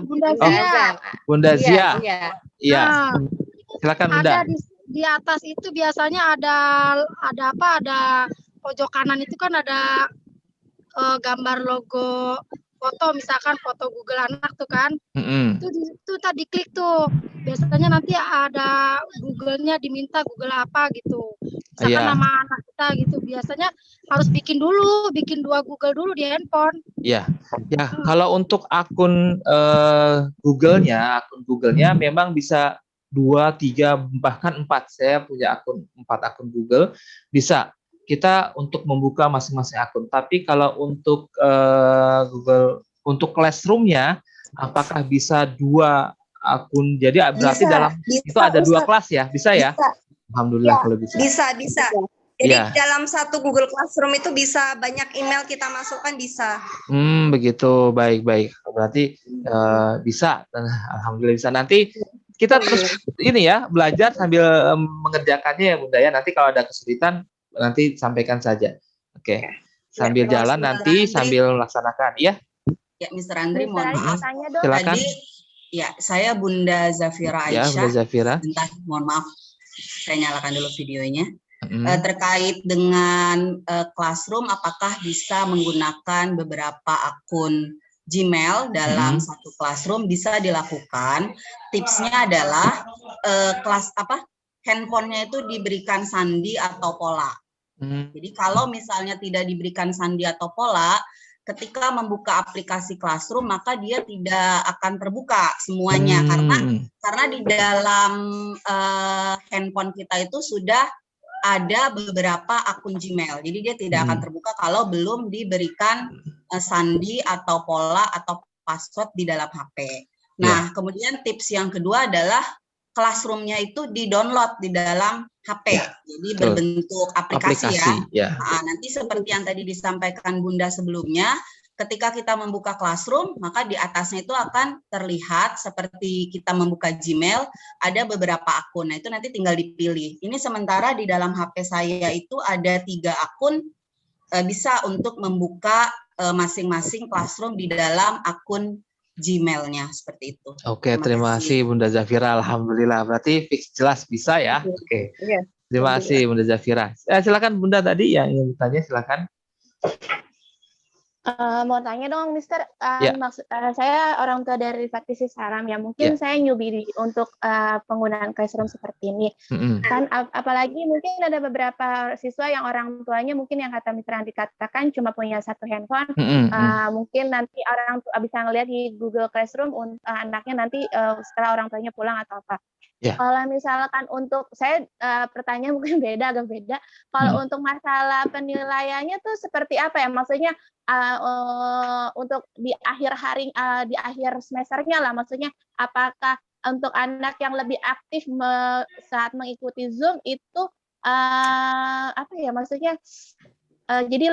Bunda Zia. Bunda Zia. Iya. Silakan Bunda. Ada di atas itu biasanya ada pojok kanan itu kan ada gambar logo foto, misalkan foto Google anak tuh kan. Itu tadi klik tuh. Biasanya nanti ada Google-nya, diminta Google apa gitu. Misalkan nama anak kita gitu. Biasanya harus bikin 2 Google dulu di handphone. Iya. Ya, kalau untuk akun Google-nya memang bisa 2, 3, bahkan 4. Saya punya 4 akun Google. Bisa kita untuk membuka masing-masing akun. Tapi kalau untuk Google, untuk Classroom-nya, apakah bisa 2 akun? Jadi berarti itu ada 2 kelas ya? Bisa ya? Alhamdulillah kalau bisa. Bisa. Jadi dalam satu Google Classroom itu bisa banyak email kita masukkan, bisa. Begitu. Baik. Berarti bisa. Alhamdulillah bisa. Nanti kita terus ini ya, belajar sambil mengerjakannya ya Bunda ya. Nanti kalau ada kesulitan nanti sampaikan saja. Oke. Sambil jalan nanti sambil melaksanakan ya. Ya, Mr. Andri, mohon maaf. Silakan. Tadi ya, saya Bunda Zafira Aisyah. Ya, Bunda Zafira. Bentar, mohon maaf. Saya nyalakan dulu videonya. Terkait dengan Classroom, apakah bisa menggunakan beberapa akun Gmail dalam satu Classroom? Bisa dilakukan. Tipsnya adalah handphonenya itu diberikan sandi atau pola. Jadi kalau misalnya tidak diberikan sandi atau pola, ketika membuka aplikasi Classroom maka dia tidak akan terbuka semuanya, karena di dalam handphone kita itu sudah ada beberapa akun Gmail. Jadi dia tidak akan terbuka kalau belum diberikan sandi atau pola atau password di dalam HP. Nah, kemudian tips yang kedua adalah Classroom-nya itu di-download di dalam HP. Jadi berbentuk aplikasi ya. Nah, nanti seperti yang tadi disampaikan Bunda sebelumnya, ketika kita membuka Classroom, maka di atasnya itu akan terlihat seperti kita membuka Gmail, ada beberapa akun. Nah, itu nanti tinggal dipilih. Ini sementara di dalam HP saya itu ada 3 akun, bisa untuk membuka masing-masing Classroom di dalam akun Gmail-nya, seperti itu. Oke, terima kasih Bunda Zafira. Alhamdulillah, berarti fix jelas bisa ya. Oke. Terima kasih Bunda Zafira. Silakan Bunda tadi yang ingin bertanya, silakan. Mau tanya dong, Mister. Saya orang tua dari praktisi Saram ya. Mungkin saya newbie untuk penggunaan Classroom seperti ini. Kan apalagi mungkin ada beberapa siswa yang orang tuanya mungkin yang kata Mister Andi katakan cuma punya 1 handphone. Mungkin nanti orang tua bisa ngelihat di Google Classroom anaknya nanti setelah orang tuanya pulang atau apa. Kalau misalkan untuk saya pertanyaan mungkin agak beda. Kalau untuk masalah penilaiannya tuh seperti apa ya? Maksudnya untuk di akhir semesternya lah, maksudnya apakah untuk anak yang lebih aktif saat mengikuti Zoom itu apa ya maksudnya? Jadi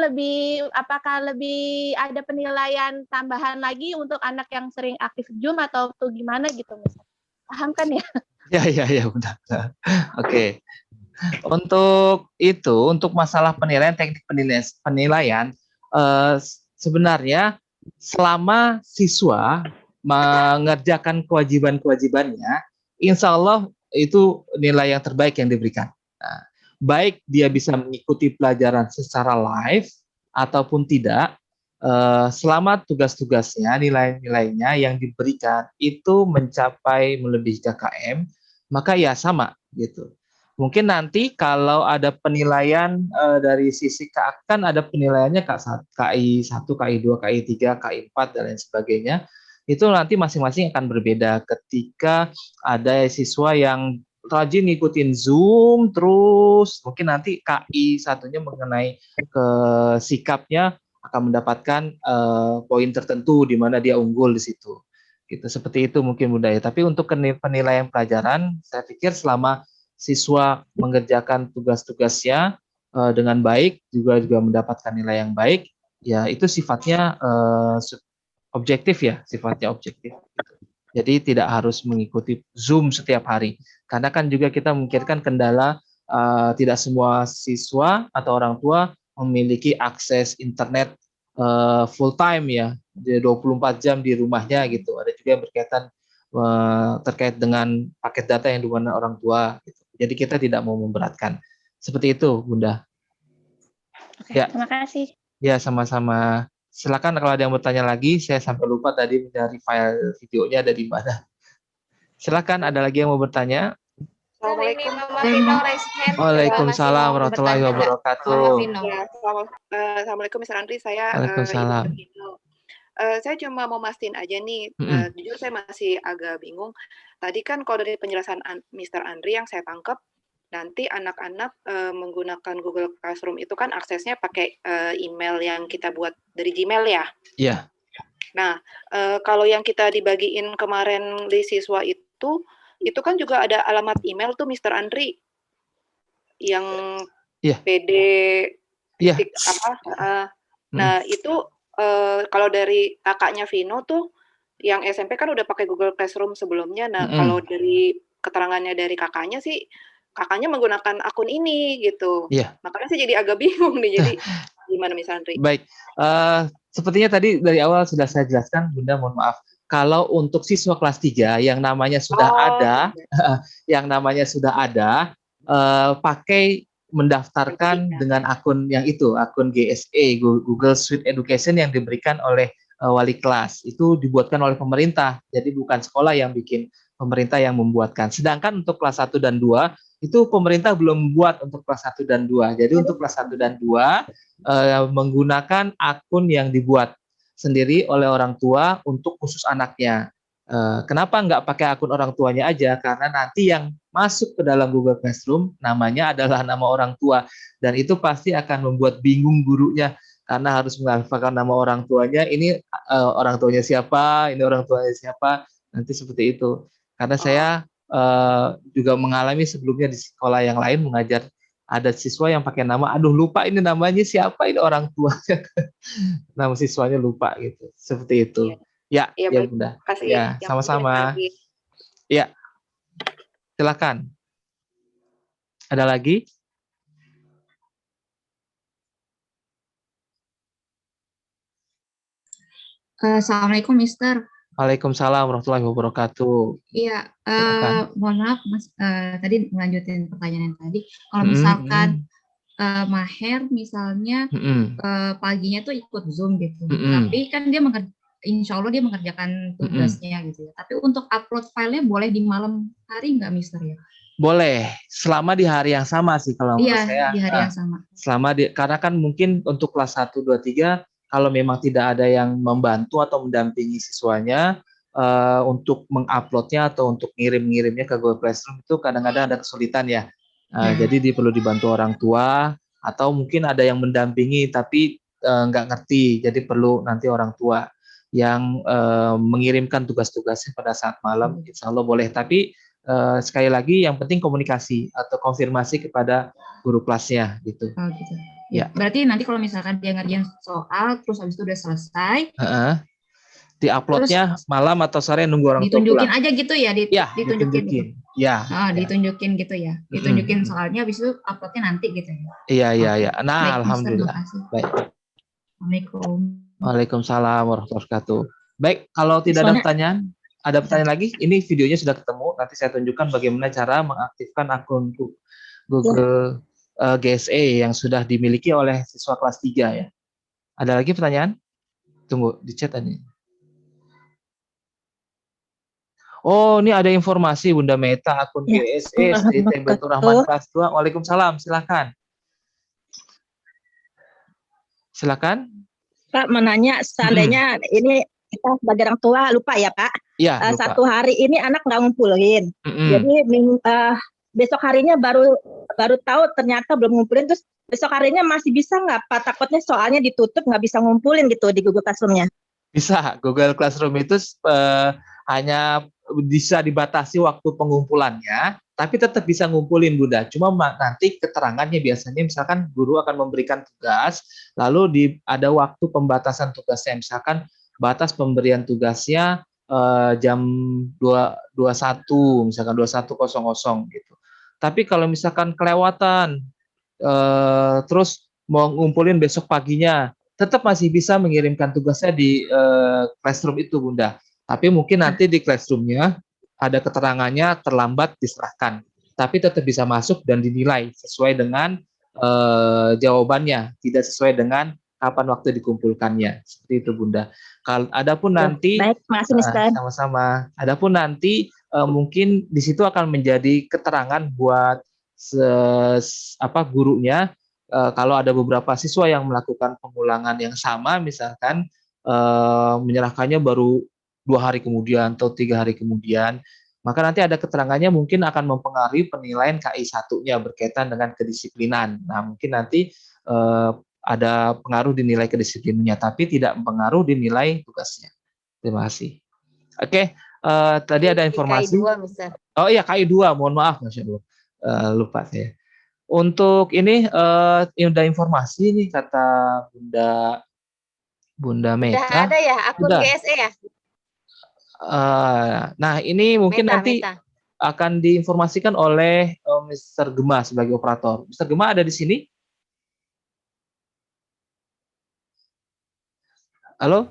apakah lebih ada penilaian tambahan lagi untuk anak yang sering aktif Zoom atau tuh gimana gitu, Mister? Paham kan ya? Ya, benar. Oke. Untuk masalah penilaian, teknik penilaian, sebenarnya selama siswa mengerjakan kewajiban-kewajibannya, insya Allah itu nilai yang terbaik yang diberikan. Nah, baik dia bisa mengikuti pelajaran secara live ataupun tidak, selama tugas-tugasnya, nilai-nilainya yang diberikan itu mencapai melebihi KKM, maka ya sama gitu. Mungkin nanti kalau ada penilaian dari sisi kan ada penilaiannya KI 1, KI 2, KI 3, KI 4 dan lain sebagainya. Itu nanti masing-masing akan berbeda ketika ada siswa yang rajin ngikutin Zoom terus, mungkin nanti KI satunya mengenai ke sikapnya akan mendapatkan poin tertentu di mana dia unggul di situ. Gitu, seperti itu mungkin Bunda ya. Tapi untuk penilaian pelajaran, saya pikir selama siswa mengerjakan tugas-tugasnya dengan baik, juga mendapatkan nilai yang baik, ya itu sifatnya objektif ya, sifatnya objektif. Jadi tidak harus mengikuti Zoom setiap hari. Karena kan juga kita memikirkan kendala tidak semua siswa atau orang tua memiliki akses internet full time ya, 24 jam di rumahnya gitu. Ada juga yang berkaitan terkait dengan paket data yang dimana orang tua. Gitu. Jadi kita tidak mau memberatkan. Seperti itu, Bunda. Oke, ya. Terima kasih. Ya, sama-sama. Silakan kalau ada yang bertanya lagi, saya sampai lupa tadi dari file videonya ada di mana. Silakan, ada lagi yang mau bertanya? Assalamualaikum. Mama Vino raise hand. Waalaikumsalam warahmatullahi wabarakatuh. Assalamualaikum Mr. Andri, saya Waalaikumsalam. Saya cuma mau mastiin aja nih, jujur saya masih agak bingung. Tadi kan kalau dari penjelasan Mr. Andri yang saya tangkap, nanti anak-anak menggunakan Google Classroom itu kan aksesnya pakai email yang kita buat dari Gmail ya? Iya. Nah, kalau yang kita dibagiin kemarin di siswa itu kan juga ada alamat email tuh Mr. Andri yang PD Nah, itu kalau dari kakaknya Vino tuh yang SMP kan udah pakai Google Classroom sebelumnya. Nah, kalau dari keterangannya dari kakaknya sih kakaknya menggunakan akun ini gitu. Makanya saya jadi agak bingung nih. Jadi gimana Mr. Andri? Baik. Sepertinya tadi dari awal sudah saya jelaskan, Bunda, mohon maaf. Kalau untuk siswa kelas 3 yang namanya sudah pakai mendaftarkan dengan akun yang itu, akun GSE, Google Suite Education yang diberikan oleh wali kelas. Itu dibuatkan oleh pemerintah, jadi bukan sekolah yang bikin, pemerintah yang membuatkan. Sedangkan untuk kelas 1 dan 2, itu pemerintah belum buat untuk kelas 1 dan 2. Jadi untuk kelas 1 dan 2, menggunakan akun yang dibuat sendiri oleh orang tua untuk khusus anaknya. Kenapa nggak pakai akun orang tuanya aja? Karena nanti yang masuk ke dalam Google Classroom namanya adalah nama orang tua, dan itu pasti akan membuat bingung gurunya karena harus menghafalkan nama orang tuanya. Ini orang tuanya siapa? Ini orang tuanya siapa? Nanti seperti itu. Karena saya juga mengalami sebelumnya di sekolah yang lain mengajar, ada siswa yang pakai nama, aduh lupa ini namanya siapa, ini orang tuanya, nama siswanya lupa gitu. Seperti itu. Ya, Bunda. Ya, sama-sama. Ya, silakan. Ada lagi? Assalamualaikum, Mister. Waalaikumsalam warahmatullahi wabarakatuh. Iya, mohon maaf, Mas. Tadi melanjutin pertanyaan yang tadi. Kalau misalkan Maher misalnya paginya tuh ikut Zoom gitu, tapi kan dia insya Allah dia mengerjakan tugasnya gitu ya. Tapi untuk upload filenya boleh di malam hari nggak, Mister ya? Boleh, selama di hari yang sama sih kalau menurut saya. Di hari yang sama. Karena kan mungkin untuk kelas 1, 2, 3 kalau memang tidak ada yang membantu atau mendampingi siswanya untuk menguploadnya atau untuk ngirim-ngirimnya ke Google Classroom, itu kadang-kadang ada kesulitan ya. Jadi perlu dibantu orang tua, atau mungkin ada yang mendampingi tapi nggak ngerti, jadi perlu nanti orang tua. yang mengirimkan tugas-tugasnya pada saat malam, insya Allah boleh. Tapi sekali lagi yang penting komunikasi atau konfirmasi kepada guru kelasnya gitu. Oh gitu. Ya. Berarti nanti kalau misalkan dia ngerjain soal terus habis itu udah selesai, di uploadnya malam atau sore nunggu orang tua ditunjukin pulang. aja gitu ya, ditunjukin. Gitu. Ya. Ditunjukin gitu ya. Ditunjukin soalnya habis itu uploadnya nanti gitu ya. Iya. Nah, baik, alhamdulillah. Mister, baik. Assalamualaikum. Waalaikumsalam warahmatullahi wabarakatuh. Baik, kalau tidak ada pertanyaan lagi, ini videonya sudah ketemu. Nanti saya tunjukkan bagaimana cara mengaktifkan akun Google GSE yang sudah dimiliki oleh siswa kelas 3 ya. Ada lagi pertanyaan? Tunggu di chat tadi. Oh, ini ada informasi Bunda Meta akun GSE di Baitur Rahman kelas 2. Waalaikumsalam, silakan. Silakan. Pak, menanya seandainya ini kita sebagai orang tua lupa ya Pak. Iya, lupa. Satu hari ini anak nggak ngumpulin. Jadi besok harinya baru tahu ternyata belum ngumpulin, terus besok harinya masih bisa nggak Pak? Takutnya soalnya ditutup nggak bisa ngumpulin gitu di Google Classroom-nya. Bisa, Google Classroom itu hanya bisa dibatasi waktu pengumpulannya, tapi tetap bisa ngumpulin Bunda. Cuma nanti keterangannya biasanya misalkan guru akan memberikan tugas, lalu ada waktu pembatasan tugasnya. Misalkan batas pemberian tugasnya jam 21, misalkan 21.00 gitu. Tapi kalau misalkan kelewatan, terus mau ngumpulin besok paginya, tetap masih bisa mengirimkan tugasnya di Classroom itu Bunda. Tapi mungkin nanti di Classroom-nya ada keterangannya terlambat diserahkan. Tapi tetap bisa masuk dan dinilai sesuai dengan jawabannya, tidak sesuai dengan kapan waktu dikumpulkannya. Seperti itu Bunda. Adapun nanti baik, makasih Mister. Sama-sama. Adapun nanti mungkin di situ akan menjadi keterangan buat gurunya. Kalau ada beberapa siswa yang melakukan pengulangan yang sama, misalkan menyerahkannya baru 2 hari kemudian atau 3 hari kemudian, maka nanti ada keterangannya mungkin akan mempengaruhi penilaian KI 1-nya berkaitan dengan kedisiplinan. Nah, mungkin nanti ada pengaruh di nilai kedisiplinannya, tapi tidak mempengaruhi di nilai tugasnya. Terima kasih. Oke, tadi ada informasi. KI 2, Mister. Oh iya, KI 2, mohon maaf, Masya Allah. Lupa saya. Untuk ini ada informasi nih kata Bunda Meta. Sudah ada ya akun GSE ya? Nah, ini mungkin nanti Meta. akan diinformasikan oleh Mr. Gema sebagai operator. Mr. Gema ada di sini? Halo?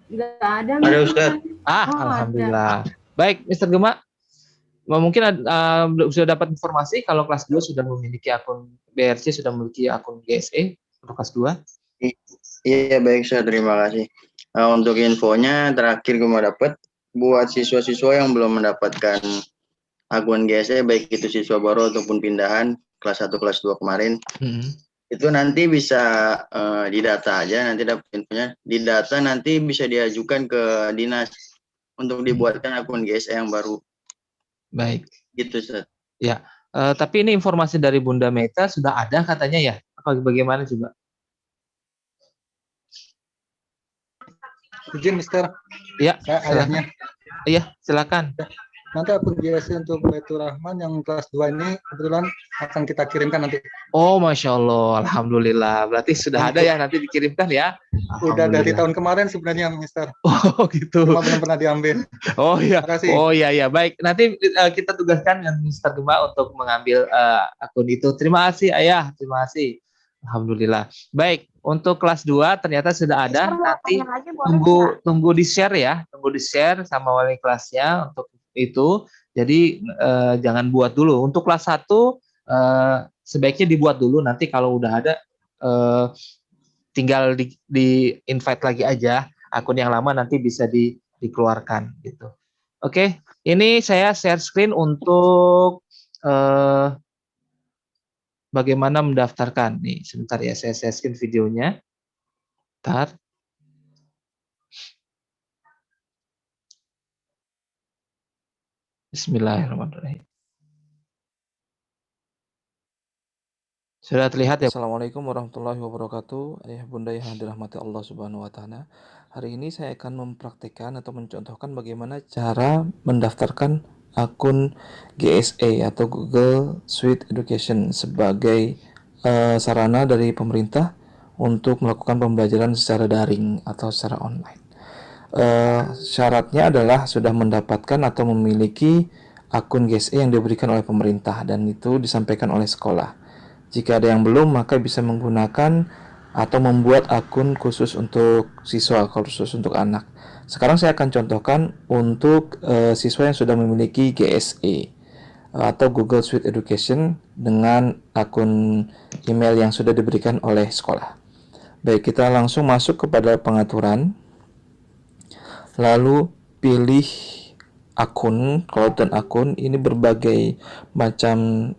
Tidak ada. Ada Ustaz. Alhamdulillah. Baik, Mr. Gema. Mungkin sudah dapat informasi kalau kelas 2 sudah memiliki akun BRC, sudah memiliki akun GSE untuk kelas 2? Iya, baik Ustaz, terima kasih. Untuk infonya terakhir gue mau dapat buat siswa-siswa yang belum mendapatkan akun GSE, baik itu siswa baru ataupun pindahan kelas 1 kelas 2 kemarin. Itu nanti bisa didata aja, nanti dapat infonya. Di data nanti bisa diajukan ke dinas untuk dibuatkan akun GSE yang baru. Baik. Gitu, Ustaz. Ya, tapi ini informasi dari Bunda Meta sudah ada katanya ya? Apa bagaimana coba? Izin, Mister. Ya, saya ayahnya. Iya, silakan. Nanti akun GSE untuk Baitur Rahman yang kelas 2 ini kebetulan akan kita kirimkan nanti. Oh, Masya Allah, alhamdulillah. Berarti sudah ada ya, nanti dikirimkan ya? Udah dari tahun kemarin sebenarnya, Mister. Oh, gitu. Cuma belum pernah diambil. Oh iya. Terima kasih. Oh iya, baik. Nanti kita tugaskan dengan Mister Gema untuk mengambil akun itu. Terima kasih, Ayah. Terima kasih. Alhamdulillah. Baik, untuk kelas 2 ternyata sudah ada. Nanti tunggu di-share ya. Tunggu di-share sama wali kelasnya untuk itu. Jadi jangan buat dulu. Untuk kelas 1 sebaiknya dibuat dulu. Nanti kalau udah ada tinggal di invite lagi aja. Akun yang lama nanti bisa dikeluarkan gitu. Oke, ini saya share screen untuk bagaimana mendaftarkan. Nih, sebentar ya, saya share screen videonya. Bentar. Bismillahirrahmanirrahim. Sudah terlihat ya. Assalamualaikum warahmatullahi wabarakatuh. Ayah bunda yang dirahmati Allah Subhanahu wa taala. Hari ini saya akan mempraktikkan atau mencontohkan bagaimana cara mendaftarkan akun GSE atau Google Suite Education sebagai sarana dari pemerintah untuk melakukan pembelajaran secara daring atau secara online. Syaratnya adalah sudah mendapatkan atau memiliki akun GSE yang diberikan oleh pemerintah dan itu disampaikan oleh sekolah. Jika ada yang belum, maka bisa menggunakan atau membuat akun khusus untuk siswa, khusus untuk anak. Sekarang saya akan contohkan untuk siswa yang sudah memiliki GSE atau Google Suite Education dengan akun email yang sudah diberikan oleh sekolah. Baik, kita langsung masuk kepada pengaturan, lalu pilih akun. Kalau dan akun ini berbagai macam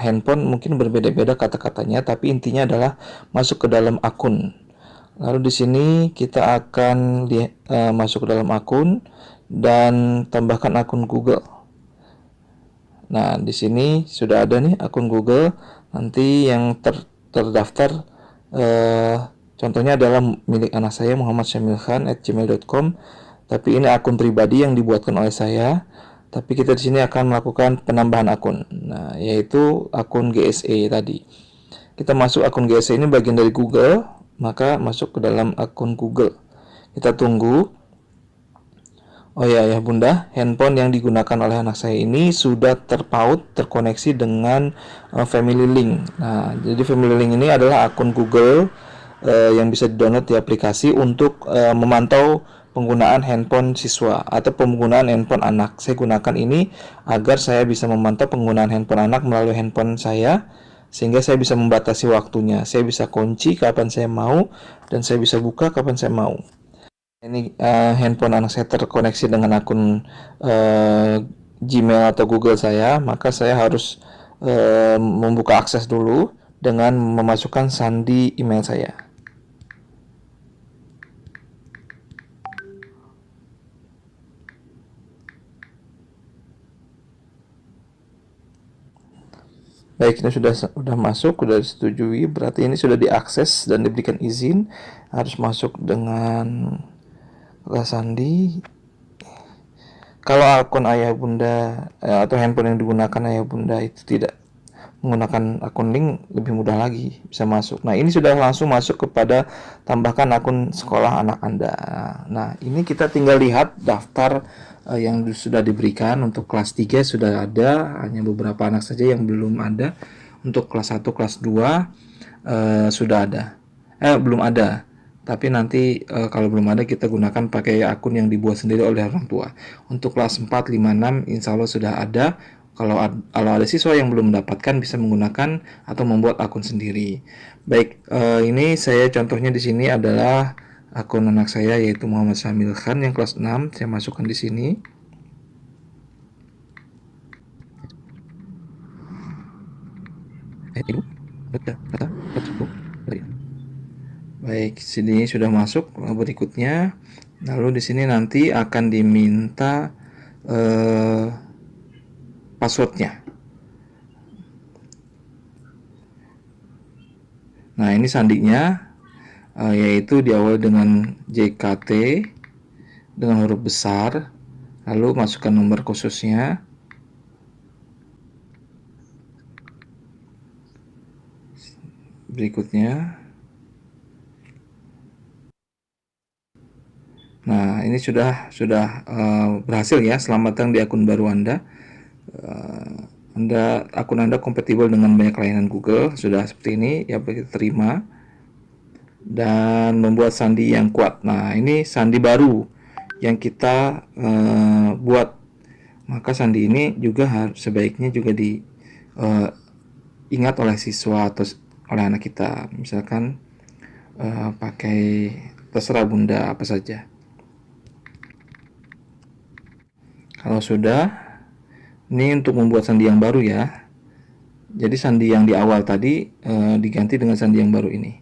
handphone mungkin berbeda-beda kata-katanya, tapi intinya adalah masuk ke dalam akun. Lalu di sini kita akan masuk ke dalam akun dan tambahkan akun Google. Nah, di sini sudah ada nih akun Google. Nanti yang terdaftar contohnya adalah milik anak saya muhammadsyamilkhan@gmail.com. Tapi ini akun pribadi yang dibuatkan oleh saya. Tapi kita di sini akan melakukan penambahan akun. Nah, yaitu akun GSE tadi. Kita masuk akun GSE ini bagian dari Google, maka masuk ke dalam akun Google. Kita tunggu. Oh ya, ya Bunda, handphone yang digunakan oleh anak saya ini sudah terkoneksi dengan Family Link. Nah, jadi Family Link ini adalah akun Google yang bisa di-download di aplikasi untuk memantau penggunaan handphone siswa atau penggunaan handphone anak. Saya gunakan ini agar saya bisa memantau penggunaan handphone anak melalui handphone saya, sehingga saya bisa membatasi waktunya. Saya bisa kunci kapan saya mau dan saya bisa buka kapan saya mau. Ini handphone anak saya terkoneksi dengan akun Gmail atau Google saya, maka saya harus membuka akses dulu dengan memasukkan sandi email saya. Baik, ini sudah masuk, sudah disetujui, berarti ini sudah diakses dan diberikan izin. Harus masuk dengan sandi. Kalau akun ayah bunda atau handphone yang digunakan ayah bunda itu tidak menggunakan akun link, lebih mudah lagi bisa masuk. Nah, ini sudah langsung masuk kepada tambahkan akun sekolah anak Anda. Nah, ini kita tinggal lihat daftar yang sudah diberikan. Untuk kelas 3 sudah ada, hanya beberapa anak saja yang belum ada. Untuk kelas 1, kelas 2 sudah ada. Belum ada. Tapi nanti kalau belum ada kita gunakan pakai akun yang dibuat sendiri oleh orang tua. Untuk kelas 4, 5, 6 insya Allah sudah ada. Kalau ada siswa yang belum mendapatkan bisa menggunakan atau membuat akun sendiri. Baik, ini saya contohnya di sini adalah akun anak saya yaitu Muhammad Syamil Khan yang kelas 6. Saya masukkan di sini. Baik, sini sudah masuk. Berikutnya, lalu di sini nanti akan diminta passwordnya. Nah, ini sandinya yaitu diawali dengan JKT dengan huruf besar, lalu masukkan nomor khususnya. Berikutnya, nah ini sudah berhasil ya. Selamat datang di akun baru Anda. Akun Anda kompatibel dengan banyak layanan Google, sudah seperti ini ya, kita terima dan membuat sandi yang kuat. Nah, ini sandi baru yang kita buat, maka sandi ini juga sebaiknya juga diingat oleh siswa atau oleh anak kita. Misalkan pakai terserah Bunda apa saja. Kalau sudah, ini untuk membuat sandi yang baru ya. Jadi sandi yang di awal tadi diganti dengan sandi yang baru ini.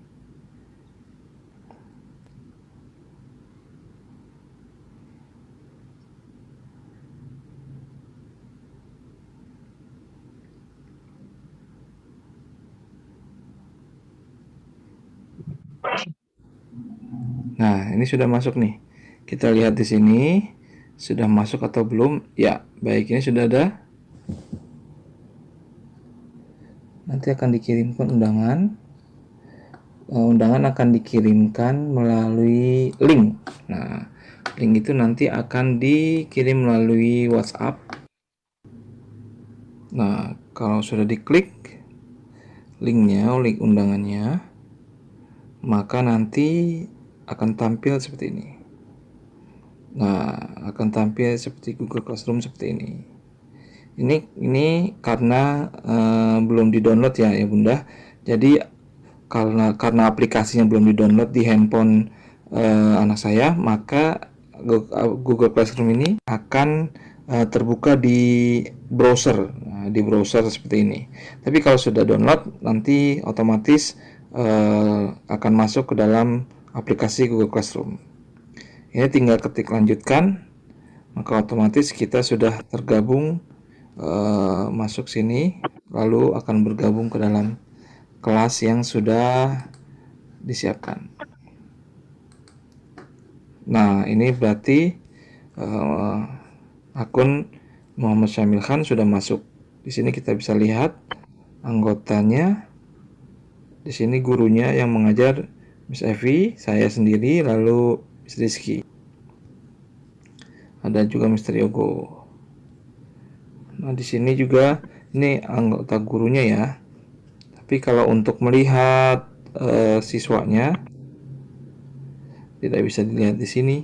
Nah, ini sudah masuk nih. Kita lihat di sini sudah masuk atau belum. Ya, baik, ini sudah ada. Nanti akan dikirimkan undangan. Undangan akan dikirimkan melalui link. Nah, link itu nanti akan dikirim melalui WhatsApp. Nah, kalau sudah diklik linknya, link undangannya, maka nanti akan tampil seperti ini. Nah, akan tampil seperti Google Classroom seperti ini. Ini karena belum di-download ya Bunda. Jadi karena aplikasinya belum di-download di handphone anak saya, maka Google Classroom ini akan terbuka di browser. Nah, di browser seperti ini. Tapi kalau sudah download, nanti otomatis akan masuk ke dalam aplikasi Google Classroom. Ini tinggal ketik lanjutkan, maka otomatis kita sudah tergabung masuk sini, lalu akan bergabung ke dalam kelas yang sudah disiapkan. Nah, ini berarti akun Muhammad Syamil Khan sudah masuk. Di sini kita bisa lihat anggotanya. Di sini gurunya yang mengajar Miss Evi, saya sendiri, lalu Miss Rizky. Ada juga Mr. Yogo. Nah, di sini juga ini anggota gurunya ya. Tapi kalau untuk melihat siswanya tidak bisa dilihat di sini.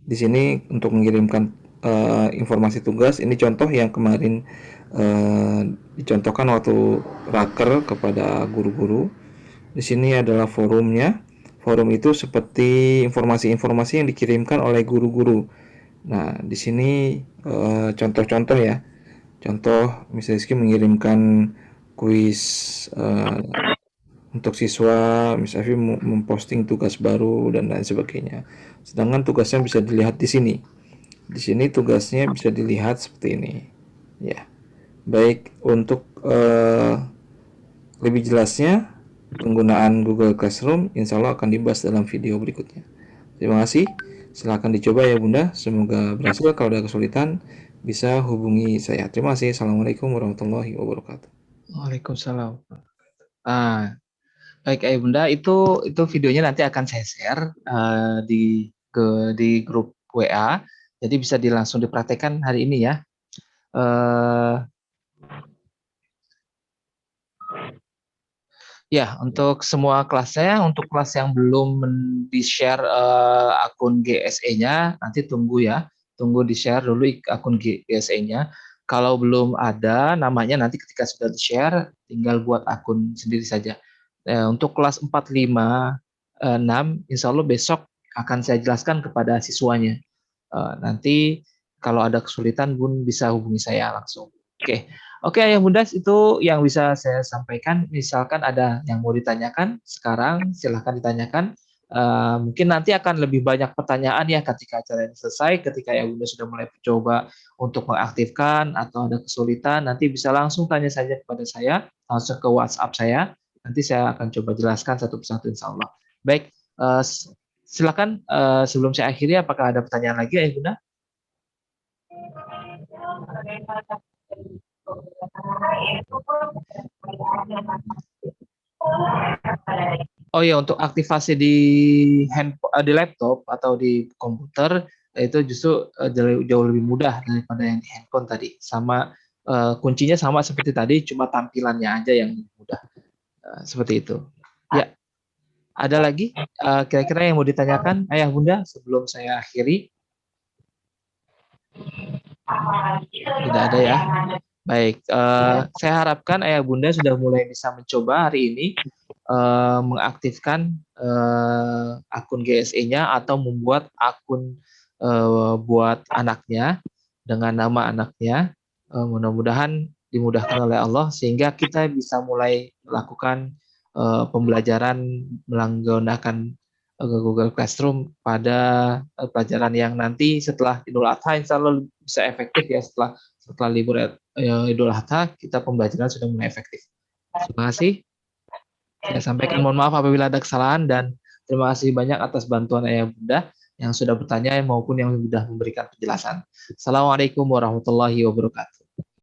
Di sini untuk mengirimkan informasi tugas, ini contoh yang kemarin dicontohkan waktu raker kepada guru-guru. Di sini adalah forumnya. Forum itu seperti informasi-informasi yang dikirimkan oleh guru-guru. Nah, di sini contoh-contoh ya. Contoh, Miss Rizky mengirimkan kuis untuk siswa, Miss Evi memposting tugas baru dan lain sebagainya. Sedangkan tugasnya bisa dilihat di sini. Di sini tugasnya bisa dilihat seperti ini. Ya. Baik, untuk lebih jelasnya penggunaan Google Classroom insya Allah akan dibahas dalam video berikutnya. Terima kasih. Silahkan dicoba ya Bunda. Semoga berhasil. Kalau ada kesulitan bisa hubungi saya. Terima kasih. Assalamualaikum warahmatullahi wabarakatuh. Waalaikumsalam. Baik Ayah Bunda, itu videonya nanti akan saya share di grup WA. Jadi bisa langsung dipraktekkan hari ini ya. Ya, untuk semua kelasnya, untuk kelas yang belum di-share akun GSE-nya, nanti tunggu ya. Tunggu di-share dulu akun GSE-nya. Kalau belum ada namanya, nanti ketika sudah di-share, tinggal buat akun sendiri saja. Untuk kelas 4, 5, 6, insya Allah besok akan saya jelaskan kepada siswanya. Nanti kalau ada kesulitan Bun bisa hubungi saya langsung. Oke Ayah Bunda, itu yang bisa saya sampaikan. Misalkan ada yang mau ditanyakan sekarang, silahkan ditanyakan. Mungkin nanti akan lebih banyak pertanyaan ya ketika acara ini selesai, ketika Ayah Bunda sudah mulai mencoba untuk mengaktifkan atau ada kesulitan, nanti bisa langsung tanya saja kepada saya, langsung ke WhatsApp saya. Nanti saya akan coba jelaskan satu persatu insya Allah. Baik, silakan sebelum saya akhiri, apakah ada pertanyaan lagi Ayah Bunda? Oh ya, untuk aktivasi di laptop atau di komputer itu justru jauh lebih mudah daripada yang di handphone tadi. Sama kuncinya sama seperti tadi, cuma tampilannya aja yang mudah. Seperti itu. Ya. Ada lagi kira-kira yang mau ditanyakan Ayah Bunda sebelum saya akhiri? Tidak ada ya. Baik, saya harapkan Ayah Bunda sudah mulai bisa mencoba hari ini mengaktifkan akun GSE-nya atau membuat akun buat anaknya dengan nama anaknya. Mudah-mudahan dimudahkan oleh Allah sehingga kita bisa mulai melakukan pembelajaran menggunakan Google Classroom pada pelajaran yang nanti setelah Idul Adha insya Allah bisa efektif ya. Setelah libur Idul Adha kita pembelajaran sudah mulai efektif. Terima kasih. Saya sampaikan mohon maaf apabila ada kesalahan dan Terima kasih banyak atas bantuan Ayah Bunda yang sudah bertanya maupun yang sudah memberikan penjelasan. Assalamualaikum warahmatullahi wabarakatuh.